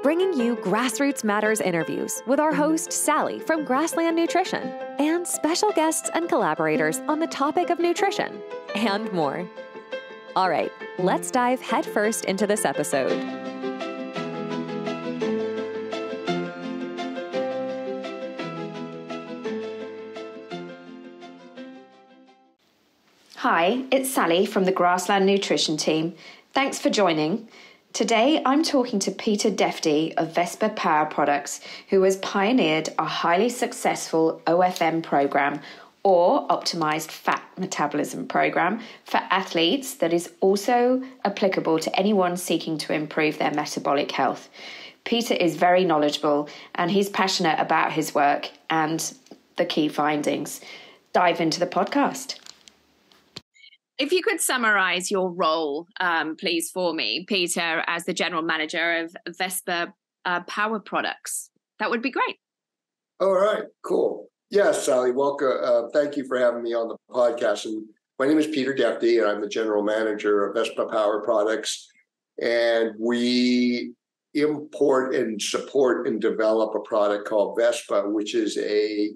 bringing you Grassroots Matters interviews with our host, Sally from Grassland Nutrition, and special guests and collaborators on the topic of nutrition, and more. All right, let's dive headfirst into this episode. Hi, it's Sally from the Grassland Nutrition team. Thanks for joining. Today, I'm talking to Peter Defty of Vespa Power Products, who has pioneered a highly successful OFM program, or optimized fat metabolism program, for athletes that is also applicable to anyone seeking to improve their metabolic health. Peter is very knowledgeable and he's passionate about his work and the key findings. Dive into the podcast. If you could summarize your role, please, for me, Peter, as the general manager of Vespa Power Products, that would be great. All right, cool. Yes, Sally, welcome. Thank you for having me on the podcast. And my name is Peter Defty, and I'm the general manager of Vespa Power Products. And we import and support and develop a product called Vespa, which is a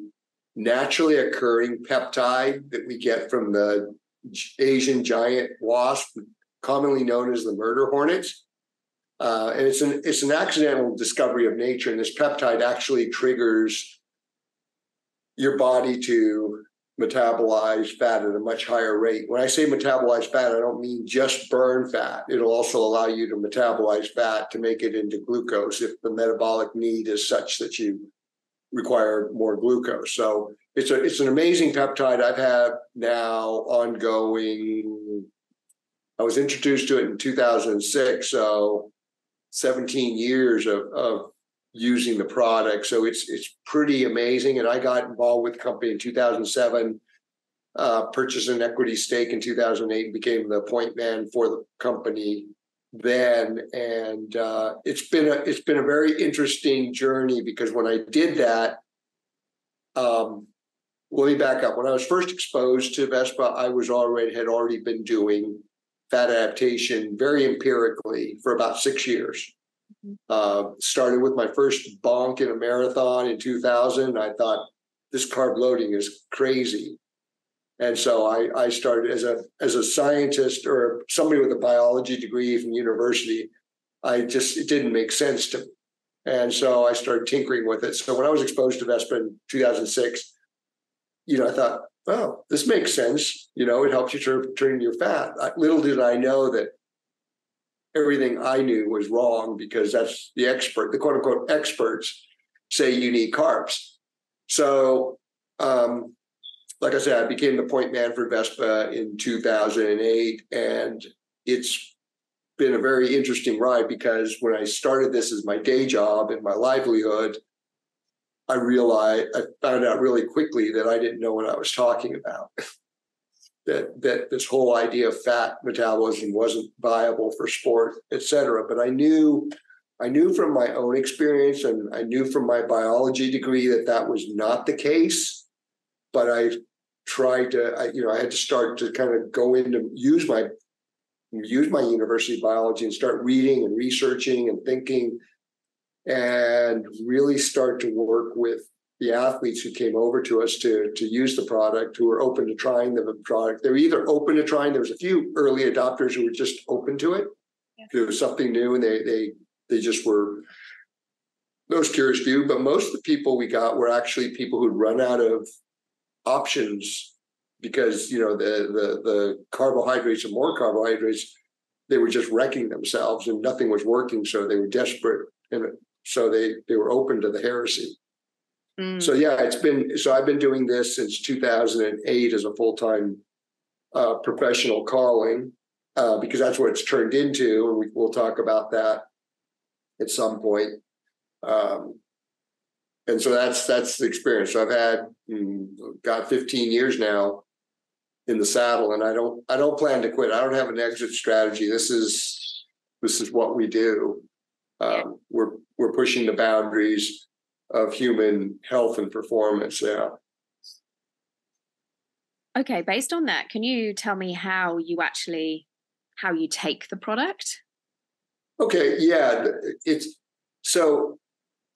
naturally occurring peptide that we get from the Asian giant wasp, commonly known as the murder hornets. And it's an accidental discovery of nature. And this peptide actually triggers your body to metabolize fat at a much higher rate. When I say metabolize fat, I don't mean just burn fat. It'll also allow you to metabolize fat to make it into glucose if the metabolic need is such that you require more glucose. So it's an amazing peptide I've had now ongoing. I was introduced to it in 2006, so 17 years of using the product. So it's pretty amazing. And I got involved with the company in 2007, purchased an equity stake in 2008, and became the point man for the company then. And it's been a very interesting journey, because when I did that, let me back up. When I was first exposed to Vespa, I had already been doing fat adaptation very empirically for about 6 years. Started with my first bonk in a marathon in 2000. I thought, this carb loading is crazy. And so I started as a scientist or somebody with a biology degree from university. It didn't make sense to me. And so I started tinkering with it. So when I was exposed to Vespa in 2006, I thought, oh, this makes sense. It helps you turn your fat. Little did I know that everything I knew was wrong, because that's the quote unquote experts say you need carbs. So, like I said, I became the point man for Vespa in 2008, and it's been a very interesting ride, because when I started this as my day job and my livelihood, I found out really quickly that I didn't know what I was talking about. that this whole idea of fat metabolism wasn't viable for sport, et cetera. But I knew from my own experience, and I knew from my biology degree that was not the case. But I had to start to kind of go into use my university biology and start reading and researching and thinking, and really start to work with the athletes who came over to us to use the product, who were open to trying the product. They were either open to trying, there was a few early adopters who were just open to it. Yeah. It was something new, and they just were those curious few. But most of the people we got were actually people who'd run out of options, because the carbohydrates and more carbohydrates, they were just wrecking themselves and nothing was working. So they were desperate, and so they were open to the heresy. So yeah, I've been doing this since 2008 as a full-time professional calling, because that's what it's turned into, and we'll talk about that at some point. And so that's the experience. So I've got 15 years now in the saddle, and I don't plan to quit. I don't have an exit strategy. This is what we do. We're pushing the boundaries of human health and performance. Yeah. Okay, based on that, can you tell me how you take the product? Okay, yeah, So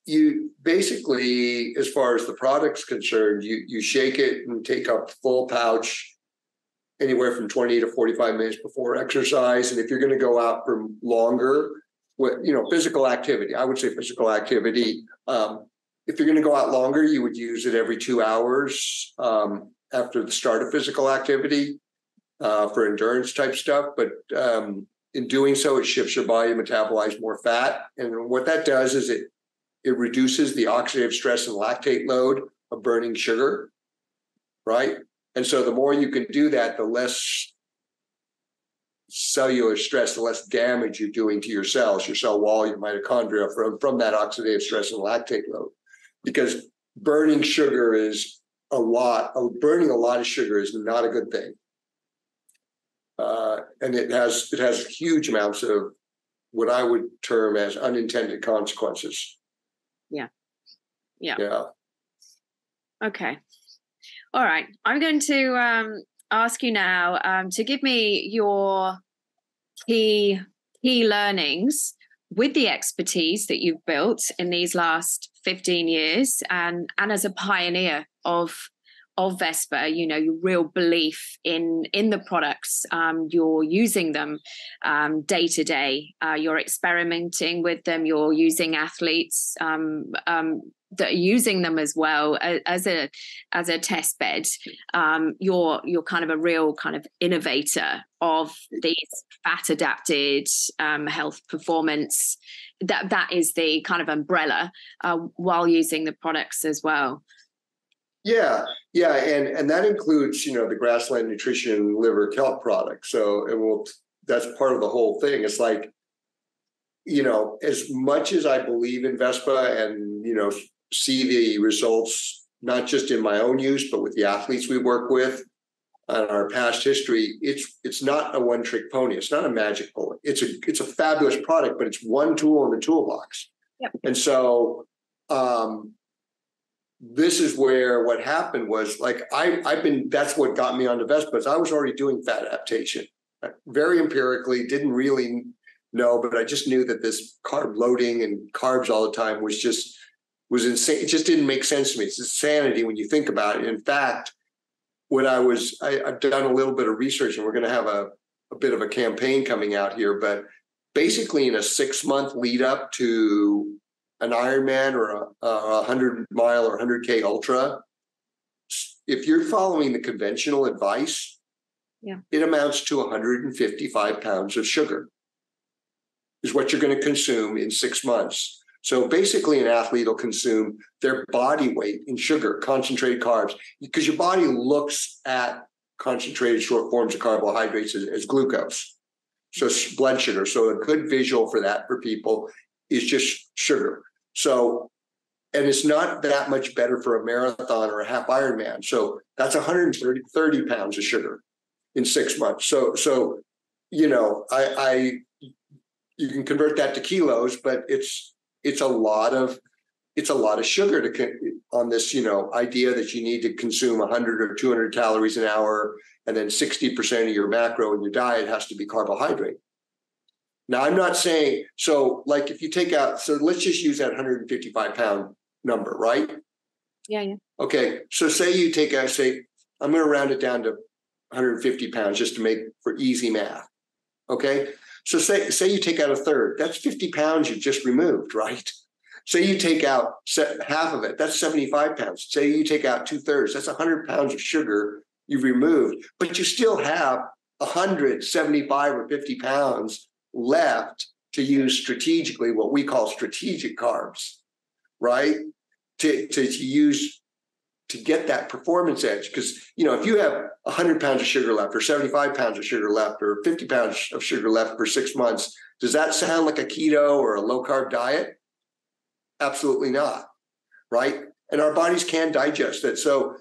you basically, as far as the product's concerned, you shake it and take a full pouch anywhere from 20 to 45 minutes before exercise. And if you're going to go out for longer, physical activity, I would say physical activity. If you're going to go out longer, you would use it every 2 hours after the start of physical activity for endurance type stuff. But in doing so, it shifts your body to metabolize more fat. And what that does is it reduces the oxidative stress and lactate load of burning sugar, right? And so the more you can do that, the less cellular stress, the less damage you're doing to your cells, your cell wall, your mitochondria from that oxidative stress and lactate load. Because burning sugar is burning a lot of sugar is not a good thing. And it has huge amounts of what I would term as unintended consequences. Yeah. Okay. All right. I'm going to ask you now to give me your key learnings with the expertise that you've built in these last 15 years and as a pioneer of Vespa, your real belief in the products, you're using them day to day, you're experimenting with them, you're using athletes that are using them as well as a test bed. You're kind of a real kind of innovator of these fat adapted health performance. That is the kind of umbrella while using the products as well. Yeah, and that includes, the Grassland Nutrition liver kelp product. So, that's part of the whole thing. It's like, as much as I believe in Vespa and, see the results, not just in my own use, but with the athletes we work with on our past history, it's not a one-trick pony. It's not a magic bullet. It's a fabulous product, but it's one tool in the toolbox. Yep. And so, this is where what happened was that's what got me onto Vespa. Is I was already doing fat adaptation very empirically, didn't really know, but I just knew that this carb loading and carbs all the time was insane. It just didn't make sense to me. It's insanity when you think about it. In fact, I've done a little bit of research, and we're going to have a bit of a campaign coming out here, but basically in a 6-month lead up to an Ironman or a 100-mile or 100K ultra, if you're following the conventional advice, it amounts to 155 pounds of sugar is what you're going to consume in 6 months. So basically an athlete will consume their body weight in sugar, concentrated carbs, because your body looks at concentrated short forms of carbohydrates as glucose. So blood sugar. So a good visual for that for people is just sugar. So, and it's not that much better for a marathon or a half Ironman. So that's 130 pounds of sugar in 6 months. So you can convert that to kilos, but it's a lot of sugar on this, idea that you need to consume 100 or 200 calories an hour, and then 60% of your macro in your diet has to be carbohydrate. Now, I'm not saying, so like if you take out, so let's just use that 155 pound number, right? Yeah. Okay. So say you take out, I'm going to round it down to 150 pounds just to make for easy math. Okay. So say you take out a third, that's 50 pounds you just removed, right? Say you take out half of it, that's 75 pounds. Say you take out 2/3, that's 100 pounds of sugar you've removed, but you still have 175 or 50 pounds left to use strategically, what we call strategic carbs, right? To use to get that performance edge. Because, if you have 100 pounds of sugar left or 75 pounds of sugar left or 50 pounds of sugar left for 6 months, does that sound like a keto or a low carb diet? Absolutely not, right? And our bodies can digest it. So,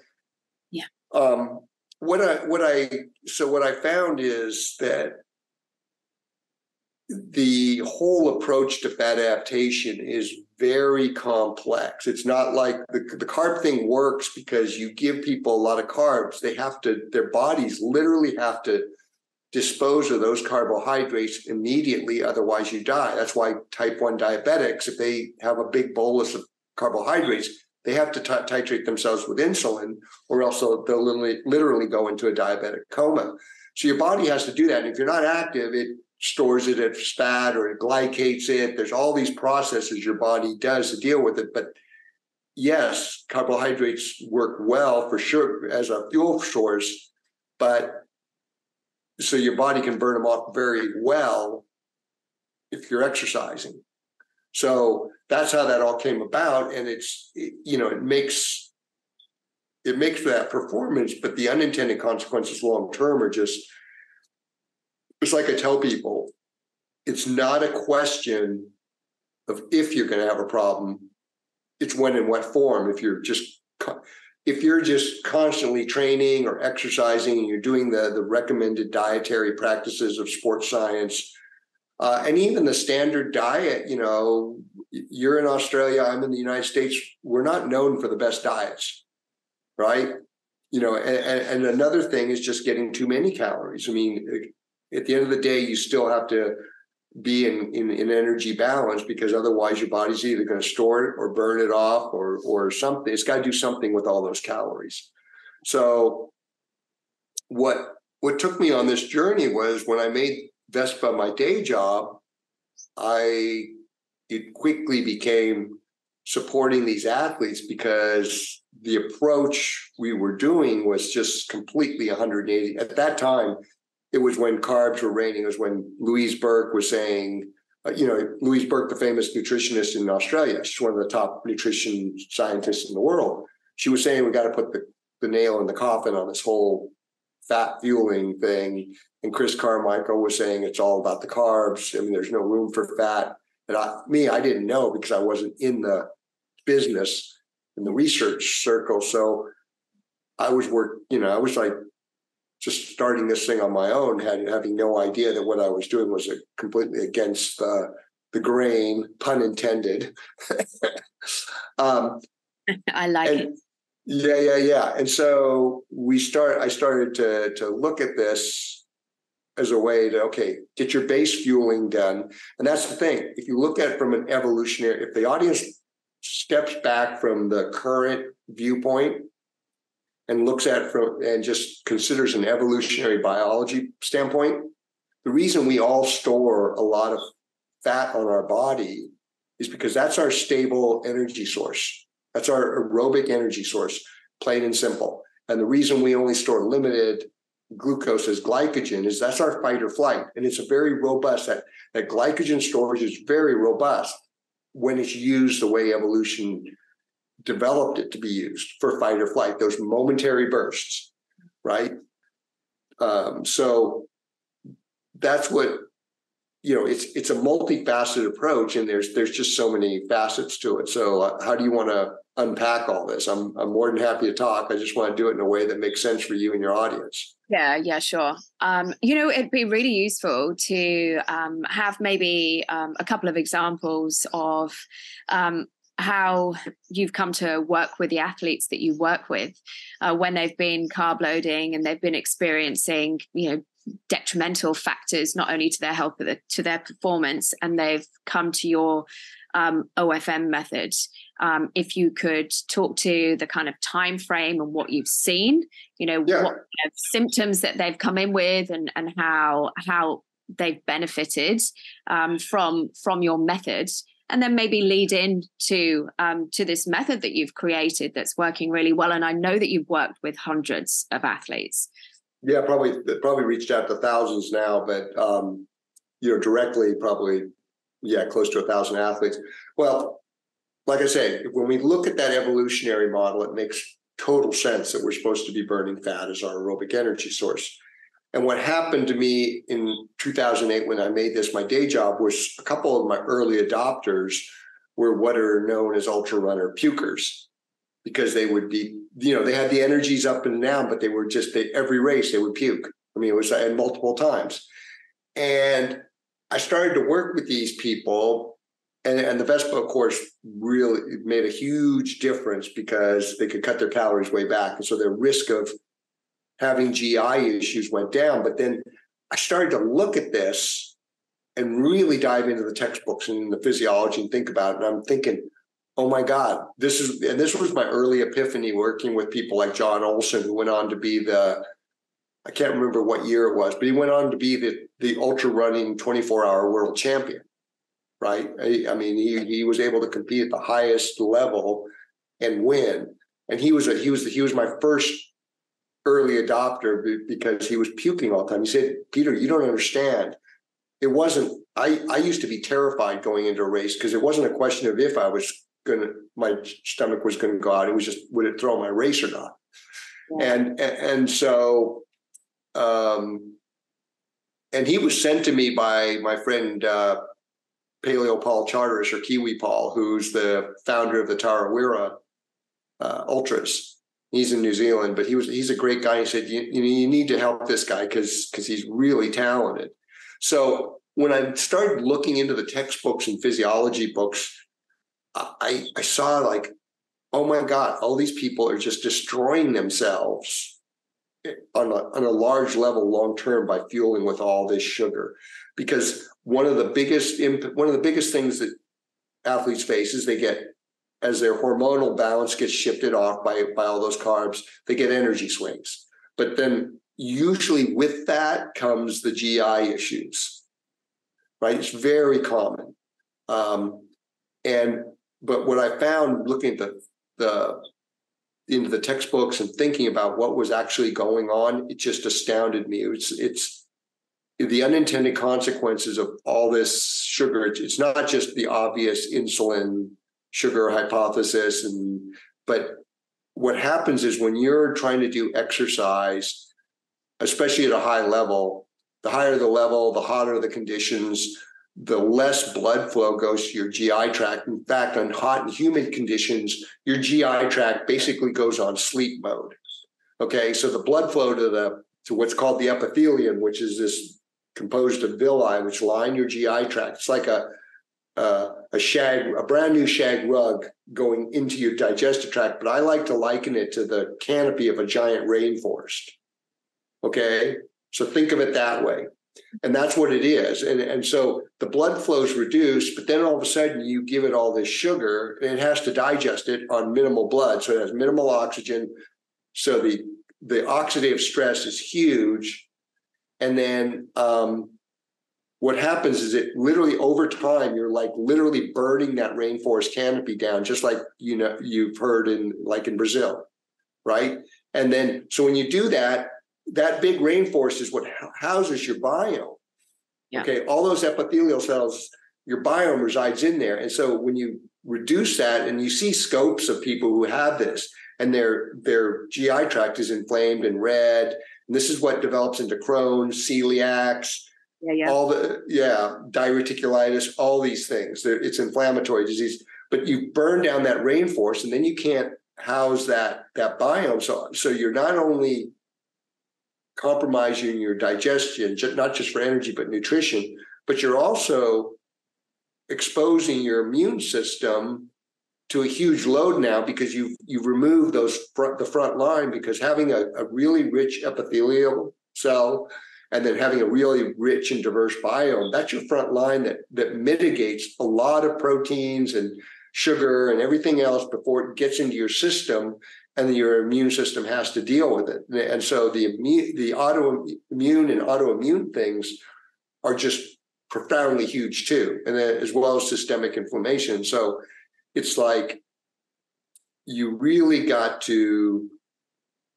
what I found is that the whole approach to fat adaptation is very complex. It's not like the carb thing works because you give people a lot of carbs. Their bodies literally have to dispose of those carbohydrates immediately, otherwise you die. That's why type 1 diabetics, if they have a big bolus of carbohydrates, they have to titrate themselves with insulin, or else they'll literally go into a diabetic coma. So your body has to do that. And if you're not active, it stores it as fat or it glycates it. There's all these processes your body does to deal with it. But yes, carbohydrates work well for sure as a fuel source, but so your body can burn them off very well if you're exercising. So that's how that all came about. And it makes for that performance, but the unintended consequences long-term are just like I tell people, it's not a question of if you're going to have a problem, it's when and what form. If you're just constantly training or exercising and you're doing the recommended dietary practices of sports science, and even the standard diet, you're in Australia, I'm in the United States, we're not known for the best diets, right? And another thing is just getting too many calories. I mean, at the end of the day, you still have to be in energy balance, because otherwise your body's either going to store it or burn it off or something. It's got to do something with all those calories. So what took me on this journey was when I made Vespa my day job, it quickly became supporting these athletes, because the approach we were doing was just completely 180. At that time, it was when carbs were reigning. It was when Louise Burke was saying, Louise Burke, the famous nutritionist in Australia, she's one of the top nutrition scientists in the world. She was saying we got to put the nail in the coffin on this whole fat fueling thing. And Chris Carmichael was saying it's all about the carbs. I mean, there's no room for fat. And I didn't know, because I wasn't in the business, in the research circle. So I was like just starting this thing on my own, having no idea that what I was doing was completely against the grain, pun intended. I like it. Yeah. And so I started to look at this as a way to, get your base fueling done. And that's the thing. If you look at it from an evolutionary, if the audience steps back from the current viewpoint and looks at it and just considers an evolutionary biology standpoint, the reason we all store a lot of fat on our body is because that's our stable energy source. That's our aerobic energy source, plain and simple. And the reason we only store limited glucose as glycogen is that's our fight or flight. And it's a very robust, that glycogen storage is very robust when it's used the way evolution developed it to be used, for fight or flight, those momentary bursts, right? So that's what, it's a multifaceted approach, and there's just so many facets to it. So how do you want to unpack all this? I'm more than happy to talk. I just want to do it in a way that makes sense for you and your audience. Yeah, sure. It'd be really useful to have maybe a couple of examples of how you've come to work with the athletes that you work with when they've been carb loading and they've been experiencing, detrimental factors, not only to their health, but to their performance, and they've come to your OFM method. If you could talk to the kind of time frame and what you've seen, what kind of symptoms that they've come in with, and how they've benefited from your method, and then maybe lead in to this method that you've created that's working really well. And I know that you've worked with hundreds of athletes. Yeah, probably reached out to thousands now, but directly probably close to 1,000 athletes. Well, like I say, when we look at that evolutionary model, it makes total sense that we're supposed to be burning fat as our aerobic energy source. And what happened to me in 2008 when I made this my day job was a couple of my early adopters were what are known as ultra runner pukers, because they would be, they had the energies up and down, but they were every race they would puke. I mean, it was multiple times. And I started to work with these people, and the Vespa course really made a huge difference because they could cut their calories way back. And so their risk of having GI issues went down. But then I started to look at this and really dive into the textbooks and the physiology and think about it. And I'm thinking, oh my God, this was my early epiphany working with people like John Olson, who went on to be I can't remember what year it was, but he went on to be the ultra running 24-hour world champion, right? I mean, he was able to compete at the highest level and win. And he was my first early adopter because he was puking all the time. He said, Peter, you don't understand. It wasn't, I used to be terrified going into a race because it wasn't a question of if my stomach was going to go out. It was just, would it throw my race or not? Yeah. And so, and he was sent to me by my friend, Paleo Paul Charteris, or Kiwi Paul, who's the founder of the Tarawera Ultras. He's in New Zealand, but he's a great guy. He said, you need to help this guy because he's really talented. So when I started looking into the textbooks and physiology books, I saw like, oh my God, all these people are just destroying themselves on a large level long term by fueling with all this sugar. Because one of the biggest things that athletes face is they get, as their hormonal balance gets shifted off by all those carbs, they get energy swings. But then usually with that comes the GI issues, right? It's very common. But what I found looking at into the textbooks and thinking about what was actually going on, it just astounded me. It's the unintended consequences of all this sugar. It's not just the obvious insulin sugar hypothesis, but what happens is when you're trying to do exercise, especially at a high level, the higher the level, the hotter the conditions, the less blood flow goes to your GI tract. In fact, on hot and humid conditions, your GI tract basically goes on sleep mode. Okay, so the blood flow to what's called the epithelium, which is this composed of villi, which line your GI tract. It's like a brand new shag rug going into your digestive tract, but I like to liken it to the canopy of a giant rainforest. Okay, so think of it that way. And that's what it is. And so the blood flow is reduced, but then all of a sudden you give it all this sugar and it has to digest it on minimal blood. So it has minimal oxygen. So the oxidative stress is huge. And then what happens is it literally over time, you're like literally burning that rainforest canopy down, just like, you've heard in Brazil, right? And then, so when you do that, that big rainforest is what houses your biome. Yeah. Okay, all those epithelial cells, your biome resides in there. And so when you reduce that, and you see scopes of people who have this, and their GI tract is inflamed and red, and this is what develops into Crohn's, celiacs, diverticulitis, all these things. It's inflammatory disease. But you burn down that rainforest, and then you can't house that biome. So you're not only compromising your digestion, not just for energy, but nutrition, but you're also exposing your immune system to a huge load now because you've removed the front line, because having a really rich epithelial cell and then having a really rich and diverse biome, that's your front line that mitigates a lot of proteins and sugar and everything else before it gets into your system. And then your immune system has to deal with it. And so the autoimmune and autoimmune things are just profoundly huge too, and then as well as systemic inflammation. So it's like you really got to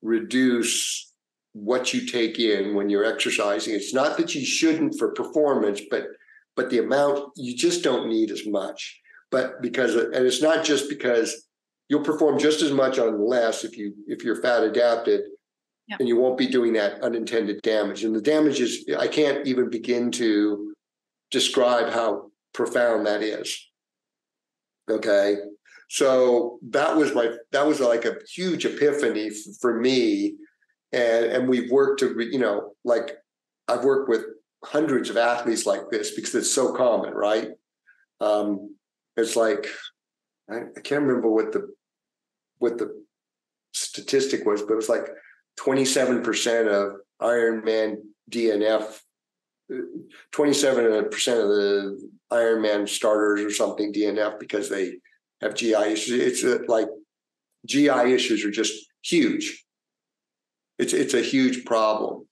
reduce what you take in when you're exercising. It's not that you shouldn't for performance, but the amount, you just don't need as much. And it's not just because you'll perform just as much on less if you're fat adapted, and you won't be doing that unintended damage. And the damage is, I can't even begin to describe how profound that is. Okay, so that was like a huge epiphany for me, and we've worked to I've worked with hundreds of athletes like this because it's so common, right? It's like I can't remember what the statistic was, but it was like 27% of Ironman DNF 27% of the Ironman starters or something DNF because they have GI issues. It's like GI issues are just huge. It's a huge problem.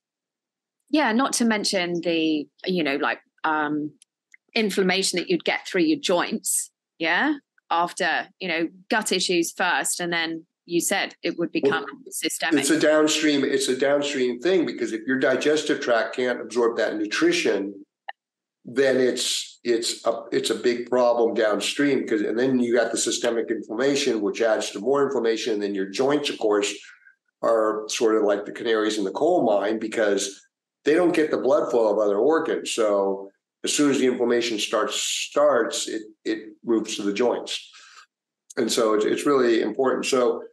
Yeah, not to mention the, inflammation that you'd get through your joints. Yeah. After, gut issues first, and then you said it would become systemic. It's a downstream thing, because if your digestive tract can't absorb that nutrition, then it's a big problem downstream, and then you got the systemic inflammation, which adds to more inflammation. And then your joints, of course, are sort of like the canaries in the coal mine, because they don't get the blood flow of other organs. So as soon as the inflammation starts, it moves to the joints. And so it's really important. So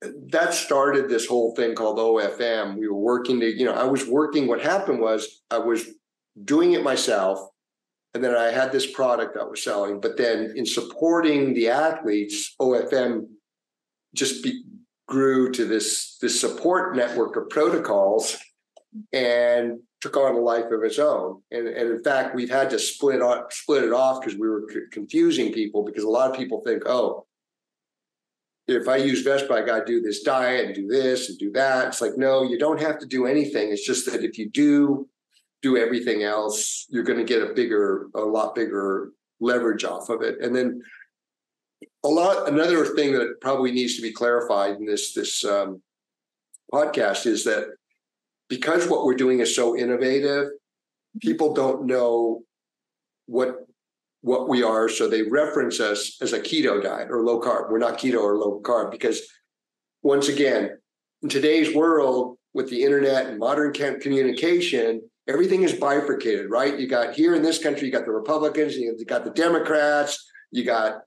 that started this whole thing called OFM. We were working what happened was I was doing it myself, and then I had this product I was selling. But then in supporting the athletes, OFM just grew to this support network of protocols and took on a life of its own. And in fact, we've had to split it off because we were confusing people, because a lot of people think, oh, if I use Vespa, I got to do this diet and do this and do that. It's like, no, you don't have to do anything. It's just that if you do everything else, you're going to get a lot bigger leverage off of it. And then another thing that probably needs to be clarified in this podcast is that because what we're doing is so innovative, people don't know what we are, so they reference us as a keto diet or low carb. We're not keto or low carb, because once again, in today's world with the internet and modern communication, everything is bifurcated, right? You got here in this country, you got the Republicans, you got the Democrats, you got,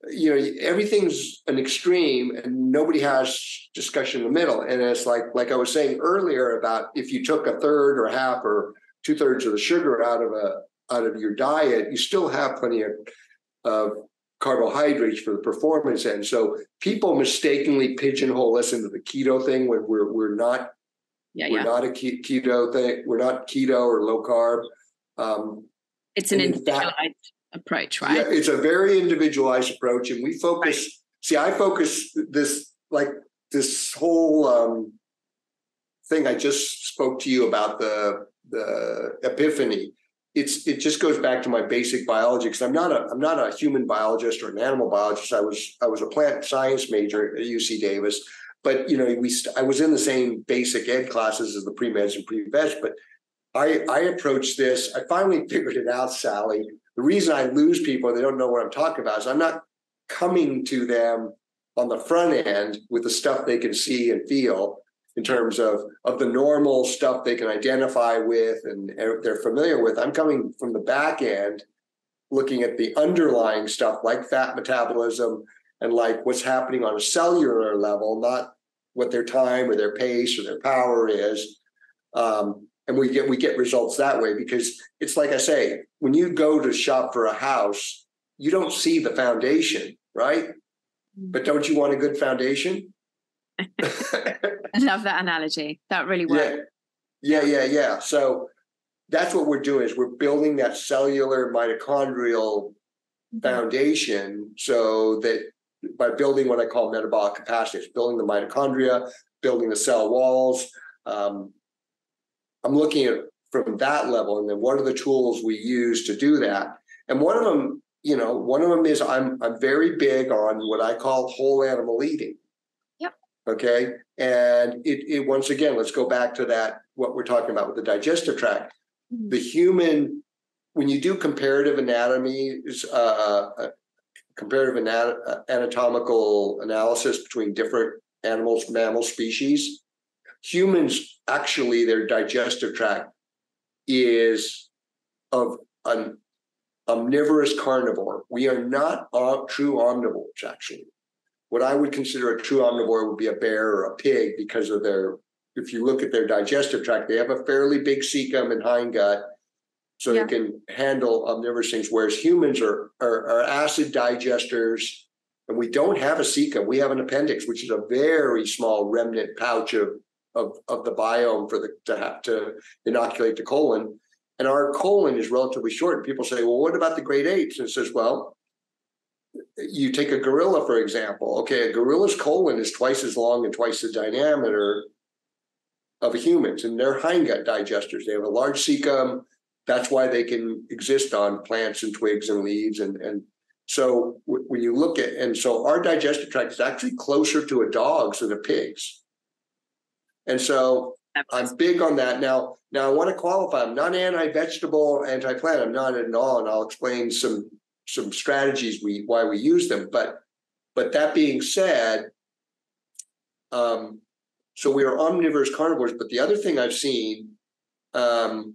everything's an extreme, and nobody has discussion in the middle. And it's like I was saying earlier about if you took a third or half or 2/3 of the sugar out of your diet, you still have plenty of carbohydrates for the performance end. So people mistakenly pigeonhole us into the keto thing when we're not. We're not a keto thing. We're not keto or low carb. It's an individualized approach, right? Yeah, it's a very individualized approach, and we focus. Right. See, I focus this whole thing I just spoke to you about, the epiphany. It just goes back to my basic biology, because I'm not a human biologist or an animal biologist. I was a plant science major at UC Davis, but I was in the same basic ed classes as the pre-meds and pre-veg. But I approached this. I finally figured it out, Sally. The reason I lose people and they don't know what I'm talking about is I'm not coming to them on the front end with the stuff they can see and feel in terms of the normal stuff they can identify with and they're familiar with. I'm coming from the back end, looking at the underlying stuff like fat metabolism and like what's happening on a cellular level, not what their time or their pace or their power is. And we get results that way, because it's like I say, when you go to shop for a house, you don't see the foundation, right? But don't you want a good foundation? I love that analogy. That really works. Yeah. So that's what we're doing, is we're building that cellular mitochondrial foundation, so that by building what I call metabolic capacity, it's building the mitochondria, building the cell walls. I'm looking at from that level, and then what are the tools we use to do that? And one of them is I'm very big on what I call whole animal eating. Yep. Okay. And it once again, let's go back to that, what we're talking about with the digestive tract. Mm-hmm. The human, when you do comparative anatomy, anatomical analysis between different animals, mammal species, humans, actually, their digestive tract is of an omnivorous carnivore. We are not true omnivores, actually. What I would consider a true omnivore would be a bear or a pig, because of if you look at their digestive tract, they have a fairly big cecum and hindgut, so they can handle omnivorous things, whereas humans are acid digesters, and we don't have a cecum. We have an appendix, which is a very small remnant pouch of the biome to inoculate the colon. And our colon is relatively short. And people say, well, what about the great apes? And it says, well, you take a gorilla, for example. Okay, a gorilla's colon is twice as long and twice the diameter of a human's, and they're hindgut digesters. They have a large cecum. That's why they can exist on plants and twigs and leaves. And so when you look at, and so our digestive tract is actually closer to a dog's than a pig's. And so I'm big on that. Now I want to qualify. I'm not anti-vegetable, anti-plant. I'm not at all. And I'll explain some strategies why we use them. But that being said, so we are omnivorous carnivores. But the other thing I've seen, and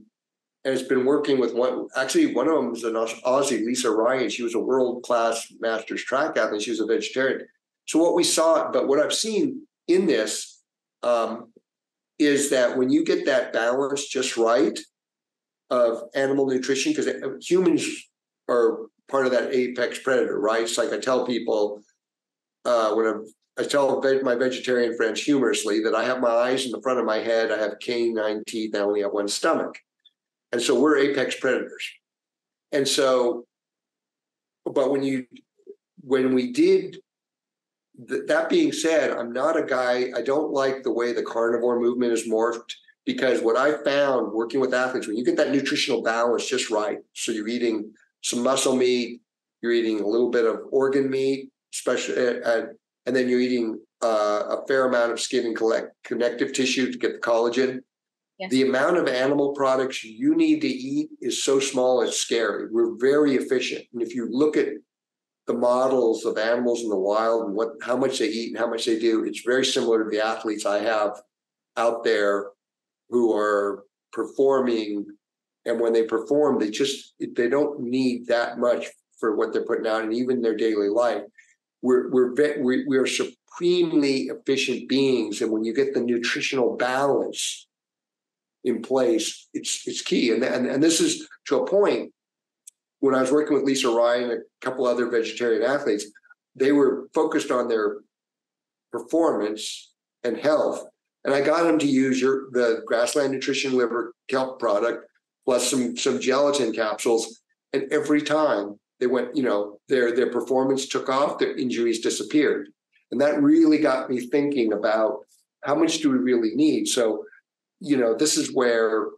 it's been working with one of them was an Aussie, Lisa Ryan. She was a world-class masters track athlete. She was a vegetarian. So what I've seen in this is that when you get that balance just right of animal nutrition, because humans are part of that apex predator, right? It's like I tell people I tell my vegetarian friends humorously that I have my eyes in the front of my head, I have canine teeth, I only have one stomach. And so we're apex predators. And so, but that being said, I'm not a guy, I don't like the way the carnivore movement is morphed, because what I found working with athletes, when you get that nutritional balance just right, so you're eating some muscle meat, you're eating a little bit of organ meat, especially, and then you're eating a fair amount of skin and connective tissue to get the collagen. Yes. The amount of animal products you need to eat is so small, it's scary. We're very efficient. And if you look at the models of animals in the wild and how much they eat and how much they do, it's very similar to the athletes I have out there who are performing. And when they perform, they don't need that much for what they're putting out, and even their daily life. We are supremely efficient beings, and when you get the nutritional balance in place, it's key. And this is to a point. When I was working with Lisa Ryan, a couple other vegetarian athletes, they were focused on their performance and health, and I got them to use the Grassland Nutrition liver kelp product plus some gelatin capsules, and every time they went, their performance took off, their injuries disappeared. And that really got me thinking about how much do we really need? So, this is where,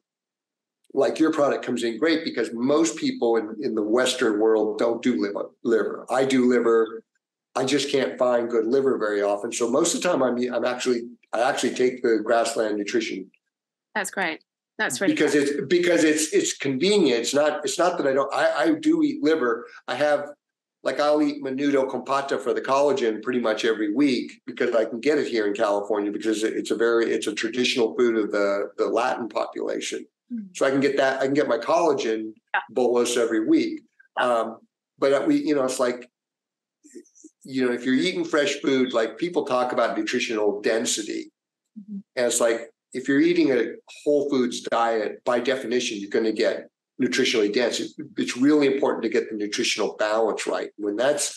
like, your product comes in great, because most people in the Western world don't do liver. I do liver. I just can't find good liver very often. So most of the time I actually take the Grassland Nutrition. That's great. That's really because it's convenient. It's not that I do eat liver. I'll eat menudo compata for the collagen pretty much every week, because I can get it here in California, because it's a traditional food of the Latin population. Mm-hmm. So I can get that. I can get my collagen bolus every week. But it's like, if you're eating fresh food, like, people talk about nutritional density, mm-hmm. and it's like, if you're eating a whole foods diet, by definition, you're going to get nutritionally dense. It's really important to get the nutritional balance right. When that's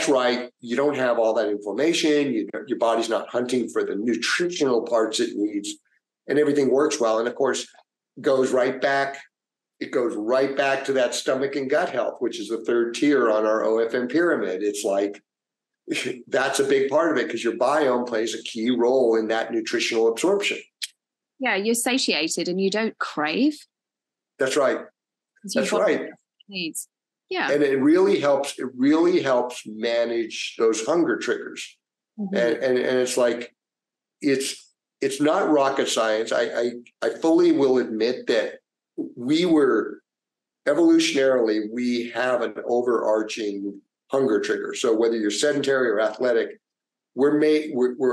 right, you don't have all that inflammation. Your body's not hunting for the nutritional parts it needs, and everything works well. And of course, it goes right back to that stomach and gut health, which is the third tier on our OFM pyramid. It's like, that's a big part of it, because your biome plays a key role in that nutritional absorption. Yeah, you're satiated and you don't crave. That's right. That's right. Needs. Yeah. And it really helps manage those hunger triggers. Mm-hmm. And it's like, it's not rocket science. I fully will admit that evolutionarily, we have an overarching hunger trigger. So whether you're sedentary or athletic, we're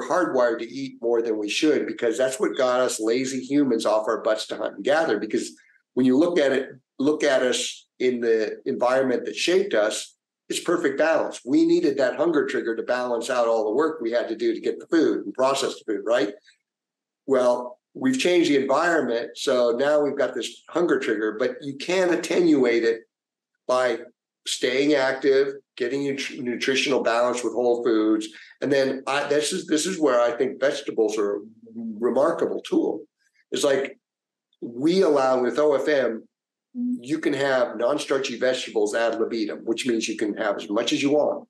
hardwired to eat more than we should, because that's what got us lazy humans off our butts to hunt and gather. Because when you look at us in the environment that shaped us, it's perfect balance. We needed that hunger trigger to balance out all the work we had to do to get the food and process the food, right? Well, we've changed the environment, so now we've got this hunger trigger, but you can attenuate it by staying active, getting nutritional balance with whole foods. And then this is where I think vegetables are a remarkable tool. It's like, we allow with OFM, you can have non-starchy vegetables ad libitum, which means you can have as much as you want.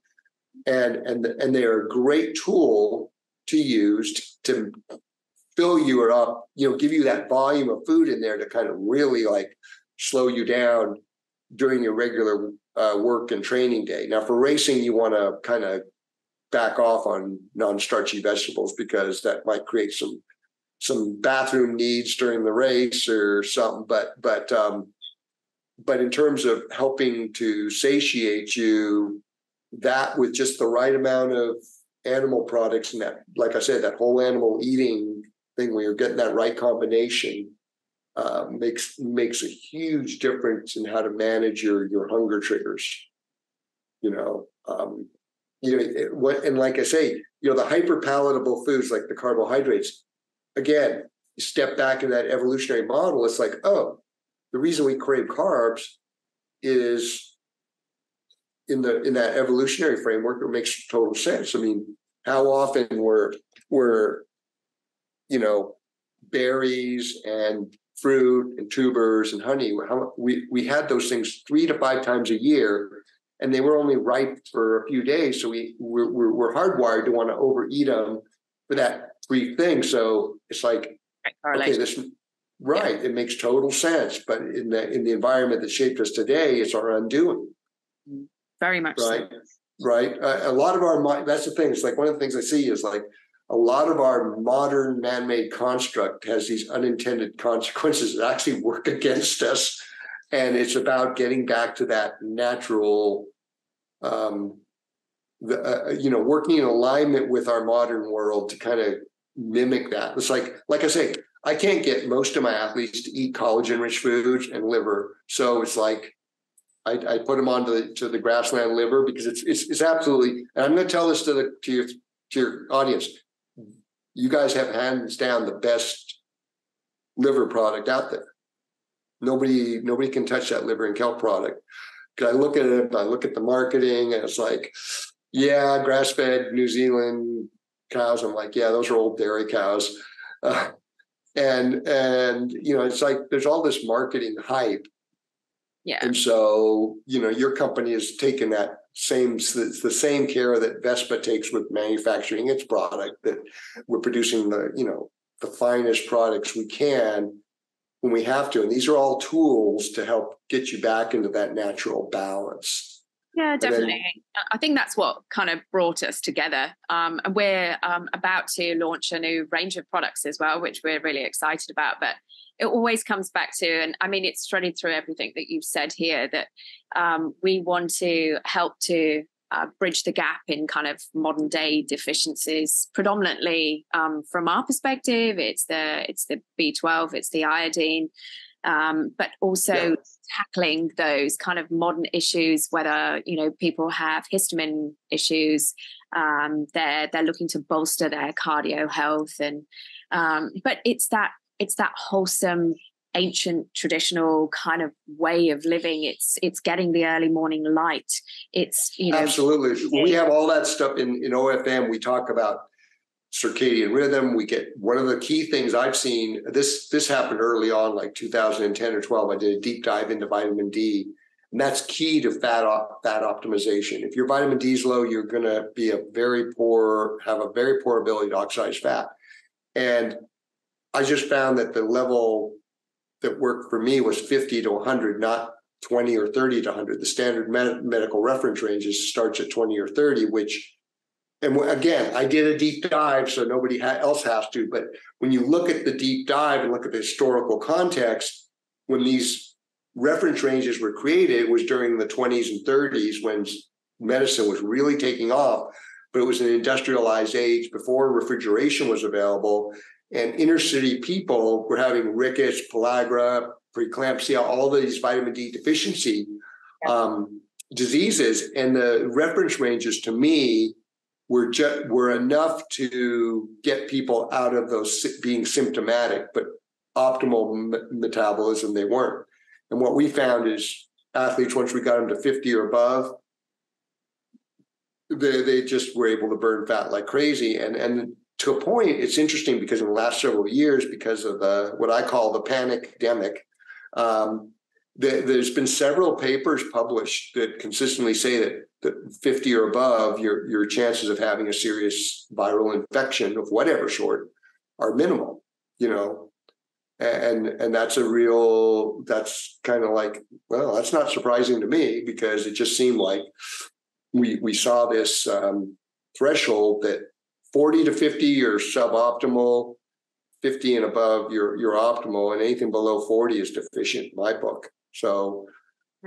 And they're a great tool to use to fill you up, give you that volume of food in there to kind of really like slow you down during your regular work and training day. Now for racing, you want to kind of back off on non-starchy vegetables because that might create some bathroom needs during the race or something. But in terms of helping to satiate you, that with just the right amount of animal products and that, like I said, that whole animal eating thing where you're getting that right combination makes a huge difference in how to manage your hunger triggers. And like I say, the hyperpalatable foods like the carbohydrates, again, you step back in that evolutionary model, it's like, oh, the reason we crave carbs is in that evolutionary framework, it makes total sense. I mean, how often were berries and fruit and tubers and honey, we had those things 3 to 5 times a year, and they were only ripe for a few days. So we're hardwired to want to overeat them for that brief thing. So it's like, okay, it makes total sense. But in the environment that shaped us today, it's our undoing. Very much right. So. Right. A lot of that's the thing. It's like one of the things I see is like a lot of our modern man-made construct has these unintended consequences that actually work against us. And it's about getting back to that natural, working in alignment with our modern world to kind of mimic that. It's like I say, I can't get most of my athletes to eat collagen-rich foods and liver. So it's like, I put them onto the grassland liver because it's absolutely, and I'm going to tell this to your audience. You guys have hands down the best liver product out there. Nobody can touch that liver and kelp product. Because I look at it, I look at the marketing, and it's like, yeah, grass-fed New Zealand cows. I'm like, yeah, those are old dairy cows, and it's like there's all this marketing hype. Yeah. And so, your company has taken the same care that Vespa takes with manufacturing its product, that we're producing the finest products we can when we have to. And these are all tools to help get you back into that natural balance. Yeah, definitely. I think that's what kind of brought us together. And we're about to launch a new range of products as well, which we're really excited about. But it always comes back to, and I mean, it's threaded through everything that you've said here, that we want to help to bridge the gap in kind of modern day deficiencies. Predominantly from our perspective, it's the B12, it's the iodine, but also tackling those kind of modern issues, whether people have histamine issues, they're looking to bolster their cardio health, and but it's that wholesome, ancient, traditional kind of way of living. It's getting the early morning light. It's absolutely. We have all that stuff in OFM. We talk about circadian rhythm. We get one of the key things I've seen. This happened early on, like 2010 or 12. I did a deep dive into vitamin D, and that's key to fat optimization. If your vitamin D is low, you're going to be have a very poor ability to oxidize fat. And I just found that the level that worked for me was 50 to 100, not 20 or 30 to 100. The standard medical reference ranges starts at 20 or 30, and again, I did a deep dive, so nobody else has to. But when you look at the deep dive and look at the historical context, when these reference ranges were created, it was during the 20s and 30s when medicine was really taking off, but it was an industrialized age before refrigeration was available. And inner city people were having rickets, pellagra, preeclampsia, all these vitamin D deficiency diseases. And the reference ranges to me were enough to get people out of those being symptomatic, but optimal metabolism they weren't. And what we found is athletes, once we got them to 50 or above, they just were able to burn fat like crazy. And to a point, it's interesting because in the last several years, because of what I call the panic-demic, there's been several papers published that consistently say that 50 or above, your chances of having a serious viral infection of whatever sort are minimal, and that's kind of like, well, that's not surprising to me, because it just seemed like we saw this threshold that 40 to 50 you're suboptimal, 50 and above you're optimal, and anything below 40 is deficient in my book. So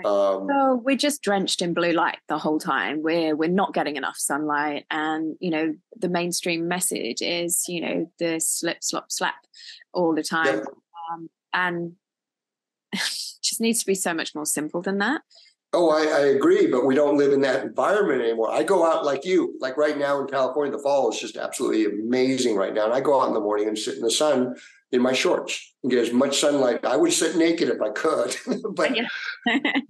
so we're just drenched in blue light the whole time. We're not getting enough sunlight, and the mainstream message is the slip slop slap all the time. Yep. And just needs to be so much more simple than that. Oh, I agree, but we don't live in that environment anymore. I go out like you, like right now in California, the fall is just absolutely amazing right now. And I go out in the morning and sit in the sun in my shorts and get as much sunlight. I would sit naked if I could, but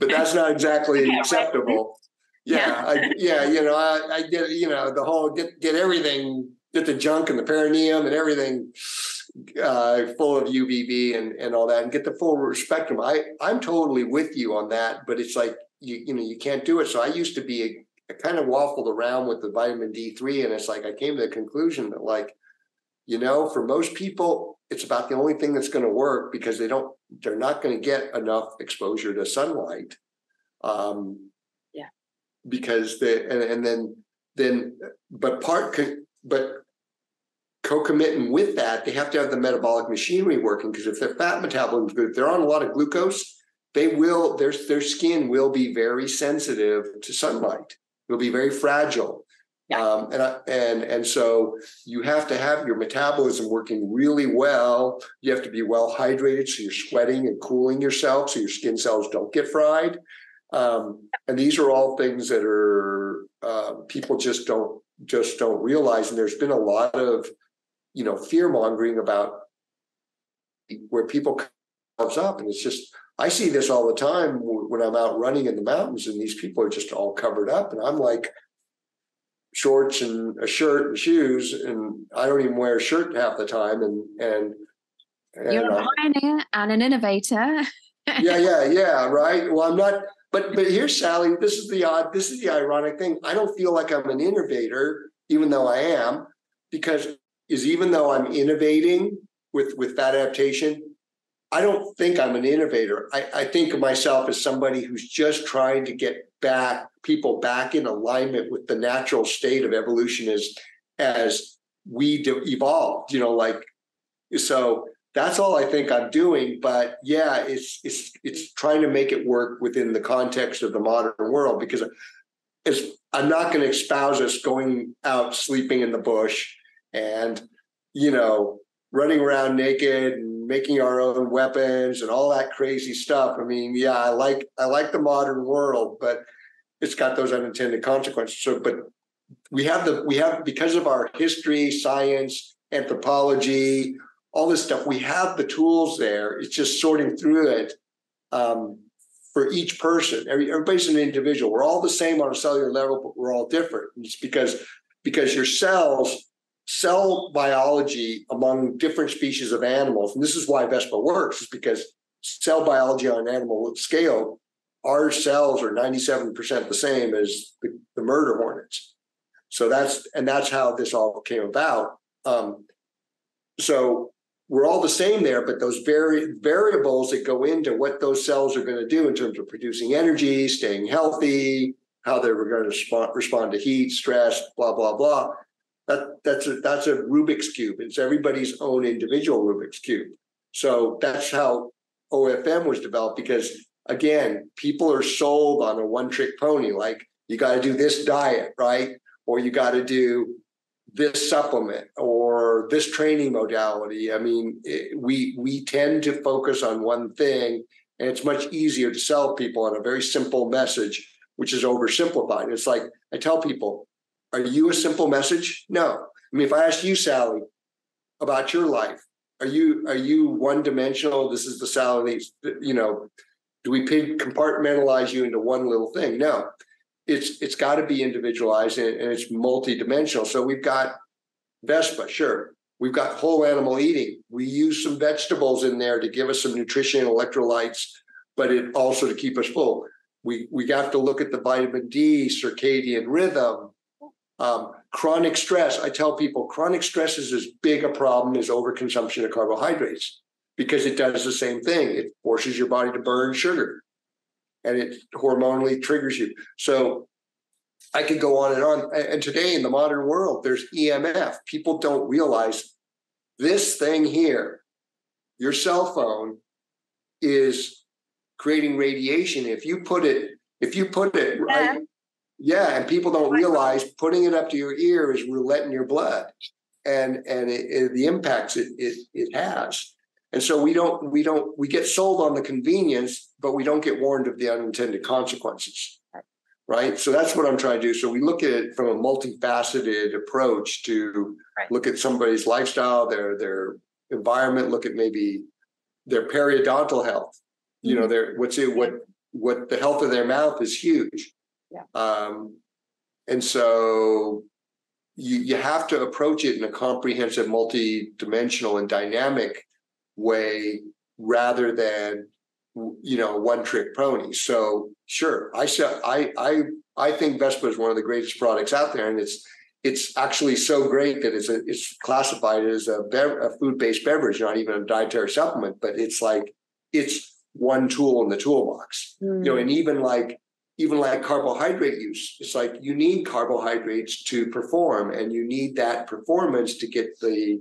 that's not exactly acceptable. I get, the whole get everything, get the junk and the perineum and everything full of UVB and all that, and get the full spectrum. I'm totally with you on that, but it's like, you can't do it. So I used to be I kind of waffled around with the vitamin D3, and it's like I came to the conclusion that, like, for most people, it's about the only thing that's going to work, because they're not going to get enough exposure to sunlight. Because but concomitant with that, they have to have the metabolic machinery working, because if their fat metabolism is good, if they're on a lot of glucose, their skin will be very sensitive to sunlight. It'll be very fragile. Yeah. And so you have to have your metabolism working really well. You have to be well hydrated, so you're sweating and cooling yourself, so your skin cells don't get fried. And these are all things that are people just don't realize. And there's been a lot of fear mongering about where people come up, and it's just, I see this all the time when I'm out running in the mountains, and these people are just all covered up, and I'm like, shorts and a shirt and shoes, and I don't even wear a shirt half the time. And you're a pioneer and an innovator. yeah, right. Well, I'm not. But here's Sally. This is the ironic thing. I don't feel like I'm an innovator, even though I am, because even though I'm innovating with fat adaptation, I don't think I'm an innovator. I think of myself as somebody who's just trying to get people back in alignment with the natural state of evolution as we evolved, so that's all I think I'm doing. But yeah, it's trying to make it work within the context of the modern world, because I'm not going to espouse us going out sleeping in the bush and, running around naked and making our own weapons and all that crazy stuff. I mean, yeah, I like the modern world, but it's got those unintended consequences. So, but we have because of our history, science, anthropology, all this stuff, we have the tools there. It's just sorting through it for each person. Everybody's an individual. We're all the same on a cellular level, but we're all different. And it's because your cell biology among different species of animals, and this is why Vespa works, is because cell biology on an animal scale, our cells are 97% the same as the murder hornets. So that's how this all came about. So we're all the same there, but those variables that go into what those cells are going to do in terms of producing energy, staying healthy, how they're going to respond to heat, stress, blah, blah, blah. That's a Rubik's Cube. It's everybody's own individual Rubik's Cube. So that's how OFM was developed, because, again, people are sold on a one-trick pony. Like, you got to do this diet, right? Or you got to do this supplement or this training modality. I mean, we tend to focus on one thing, and it's much easier to sell people on a very simple message, which is oversimplified. It's like, I tell people, are you a simple message? No. I mean, if I ask you, Sally, about your life, are you one-dimensional? This is the Sally, do we compartmentalize you into one little thing? No. It's got to be individualized, and it's multidimensional. So we've got Vespa, sure. We've got whole animal eating. We use some vegetables in there to give us some nutrition and electrolytes, but it also to keep us full. We have to look at the vitamin D, circadian rhythm, chronic stress. I tell people chronic stress is as big a problem as overconsumption of carbohydrates because it does the same thing. It forces your body to burn sugar and it hormonally triggers you. So I could go on and on. And today in the modern world, there's EMF. People don't realize this thing here, your cell phone, is creating radiation. If you put it right, and people don't realize putting it up to your ear is roulette in your blood, and the impacts it has. And so we get sold on the convenience, but we don't get warned of the unintended consequences. Right. So that's what I'm trying to do. So we look at it from a multifaceted approach to look at somebody's lifestyle, their environment, look at maybe their periodontal health. You know, what the health of their mouth is huge. Yeah. And so you have to approach it in a comprehensive, multi-dimensional and dynamic way rather than, you know, one-trick pony. So sure, I think Vespa is one of the greatest products out there, and it's actually so great that it's classified as a food-based beverage, not even a dietary supplement. But it's one tool in the toolbox. You know, and even like carbohydrate use, it's like you need carbohydrates to perform, and you need that performance to get the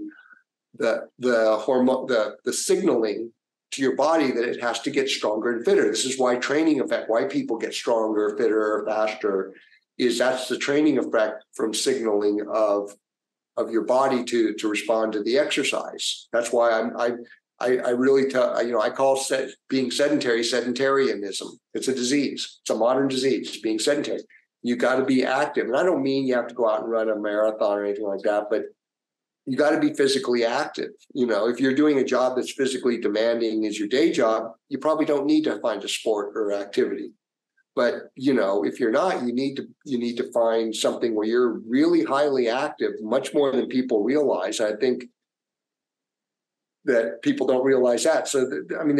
hormone, the signaling to your body that it has to get stronger and fitter. This is why training effect, why people get stronger, fitter, faster, that's the training effect from signaling of your body to respond to the exercise. That's why I really tell, you know, I call being sedentary sedentarianism. It's a disease. It's a modern disease, being sedentary. You got to be active. And I don't mean you have to go out and run a marathon or anything like that, but you got to be physically active. You know, if you're doing a job that's physically demanding as your day job, you probably don't need to find a sport or activity. But, you know, if you're not, you need to find something where you're really highly active, much more than people realize. I think that people don't realize that. So, I mean,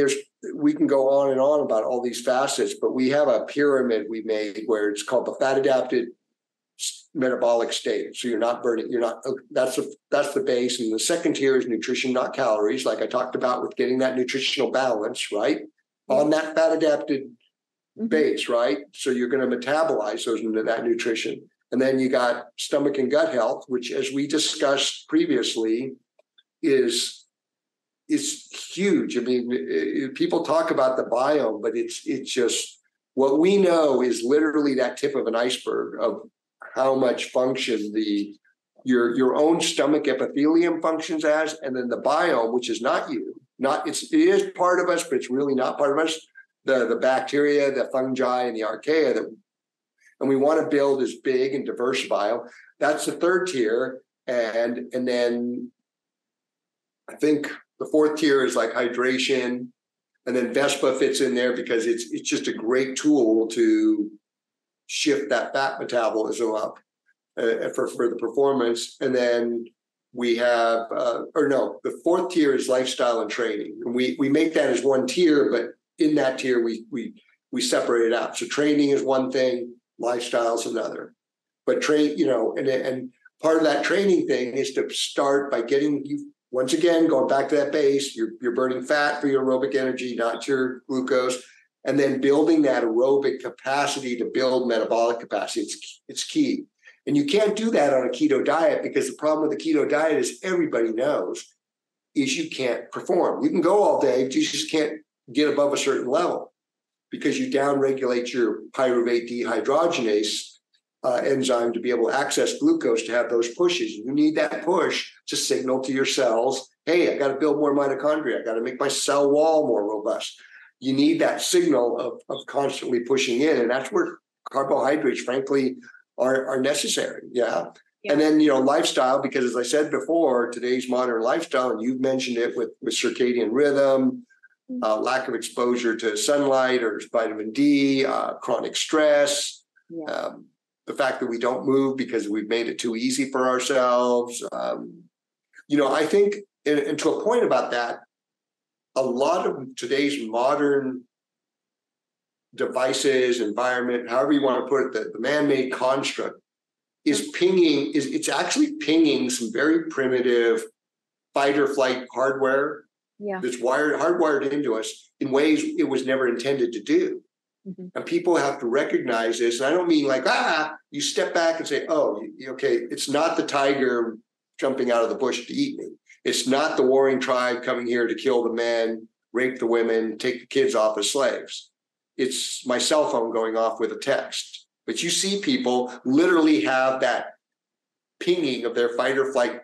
we can go on and on about all these facets, but we have a pyramid we made where it's called the fat adapted metabolic state. So that's the base. And the second tier is nutrition, not calories, like I talked about with getting that nutritional balance, right? On that fat adapted base, right? So you're going to metabolize those into that nutrition. And then you got stomach and gut health, which, as we discussed previously, is huge. I mean, people talk about the biome, but it's just what we know is literally that tip of an iceberg of how much function your own stomach epithelium functions as, and then the biome, which is not you, it is part of us, but it's really not part of us. The bacteria, the fungi, and the archaea and we want to build as big and diverse bio. That's the third tier, and then I think the fourth tier is like hydration, and then Vespa fits in there because it's just a great tool to shift that fat metabolism up for the performance. And then we have, the fourth tier is lifestyle and training. And we make that as one tier, but in that tier, we separate it out. So training is one thing, lifestyle is another. But and part of that training thing is to start by getting you, once again, going back to that base, you're burning fat for your aerobic energy, not your glucose. And then building that aerobic capacity to build metabolic capacity. It's key. And you can't do that on a keto diet, because the problem with the keto diet is everybody knows is you can't perform. You can go all day, but you just can't get above a certain level because you downregulate your pyruvate dehydrogenase enzyme to be able to access glucose to have those pushes. You need that push to signal to your cells, hey, I got to build more mitochondria. I got to make my cell wall more robust. You need that signal of constantly pushing in. And that's where carbohydrates, frankly, are necessary. Yeah. And then, lifestyle, because as I said before, today's modern lifestyle, and you've mentioned it with circadian rhythm, lack of exposure to sunlight or vitamin D, chronic stress, the fact that we don't move because we've made it too easy for ourselves. I think, and to a point about that, a lot of today's modern devices, environment, however you want to put it, the man-made construct it's actually pinging some very primitive fight or flight hardware that's hardwired into us in ways it was never intended to do. Mm-hmm. And people have to recognize this. And I don't mean like, you step back and say, oh, okay, it's not the tiger jumping out of the bush to eat me. It's not the warring tribe coming here to kill the men, rape the women, take the kids off as slaves. It's my cell phone going off with a text. But you see people literally have that pinging of their fight or flight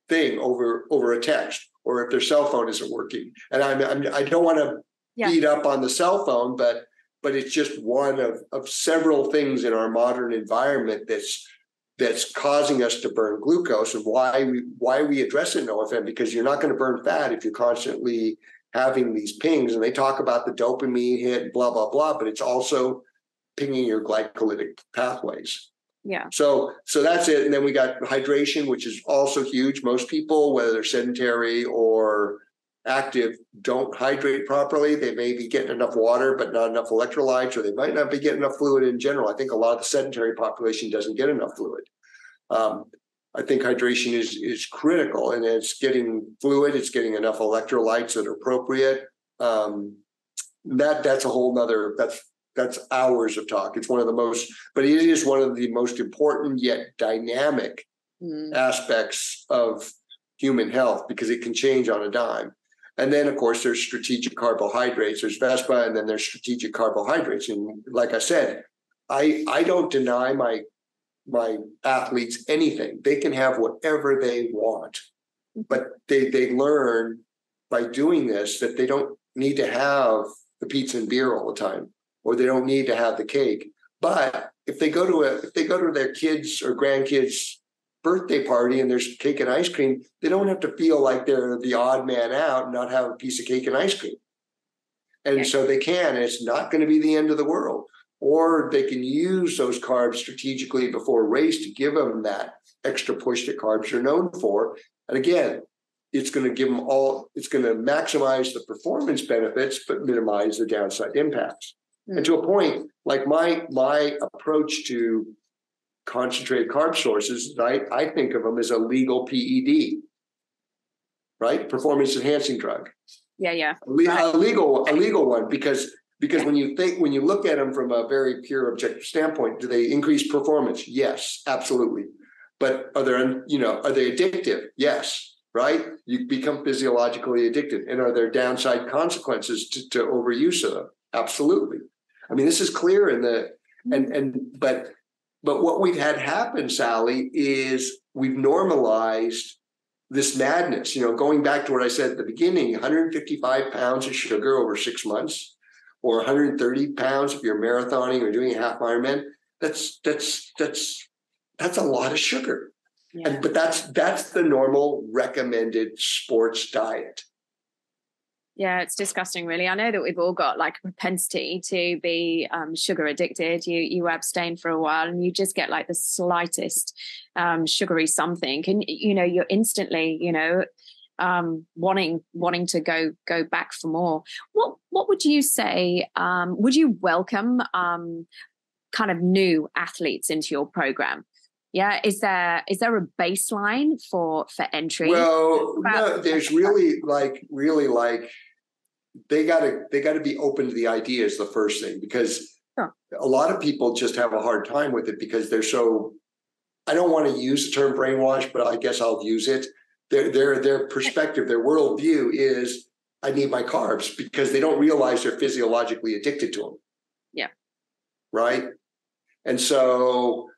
thing over a text, or if their cell phone isn't working. And I don't want to beat up on the cell phone, but it's just one of several things in our modern environment that's causing us to burn glucose, and why we address it in OFM, because you're not going to burn fat if you're constantly having these pings. And they talk about the dopamine hit, blah, blah, blah, but it's also pinging your glycolytic pathways. Yeah. So that's it. And then we got hydration, which is also huge. Most people, whether they're sedentary or active, don't hydrate properly. They may be getting enough water, but not enough electrolytes, or they might not be getting enough fluid in general. I think a lot of the sedentary population doesn't get enough fluid. I think hydration is critical, and it's getting fluid. It's getting enough electrolytes that are appropriate. That's a whole nother, that's hours of talk. It's one of the most, but it is one of the most important yet dynamic aspects of human health, because it can change on a dime. And then, of course, there's strategic carbohydrates. There's Vespa, and then there's strategic carbohydrates. And like I said, I don't deny my athletes anything. They can have whatever they want, but they learn by doing this that they don't need to have the pizza and beer all the time, or they don't need to have the cake. But if they go to their kids' or grandkids' birthday party and there's cake and ice cream, they don't have to feel like they're the odd man out and not have a piece of cake and ice cream. And so they can, and it's not going to be the end of the world. Or they can use those carbs strategically before a race to give them that extra push that carbs are known for. And again, it's going to give them it's going to maximize the performance benefits, but minimize the downside impacts. And to a point, like my approach to concentrated carb sources, I think of them as a legal PED, right? Performance enhancing drug. Yeah. A legal one, because when you look at them from a very pure objective standpoint, do they increase performance? Yes, absolutely. But are they addictive? Yes, right? You become physiologically addicted. And are there downside consequences to overuse of them? Absolutely. I mean, this is clear in but what we've had happen, Sally, is we've normalized this madness. Going back to what I said at the beginning, 155 pounds of sugar over 6 months, or 130 pounds if you're marathoning or doing a half Ironman. That's a lot of sugar. Yeah. But that's the normal recommended sports diet. Yeah, it's disgusting, really. I know that we've all got like a propensity to be sugar addicted. You abstain for a while and you just get like the slightest sugary something, and you're instantly wanting to go back for more. What would you say? Would you welcome kind of new athletes into your program? Yeah, is there a baseline for entry? Well, no, there's really they got to be open to the idea is the first thing, because a lot of people just have a hard time with it because they're so, I don't want to use the term brainwash, but I guess I'll use it. Their perspective, their worldview is, I need my carbs, because they don't realize they're physiologically addicted to them. Yeah. Right. And so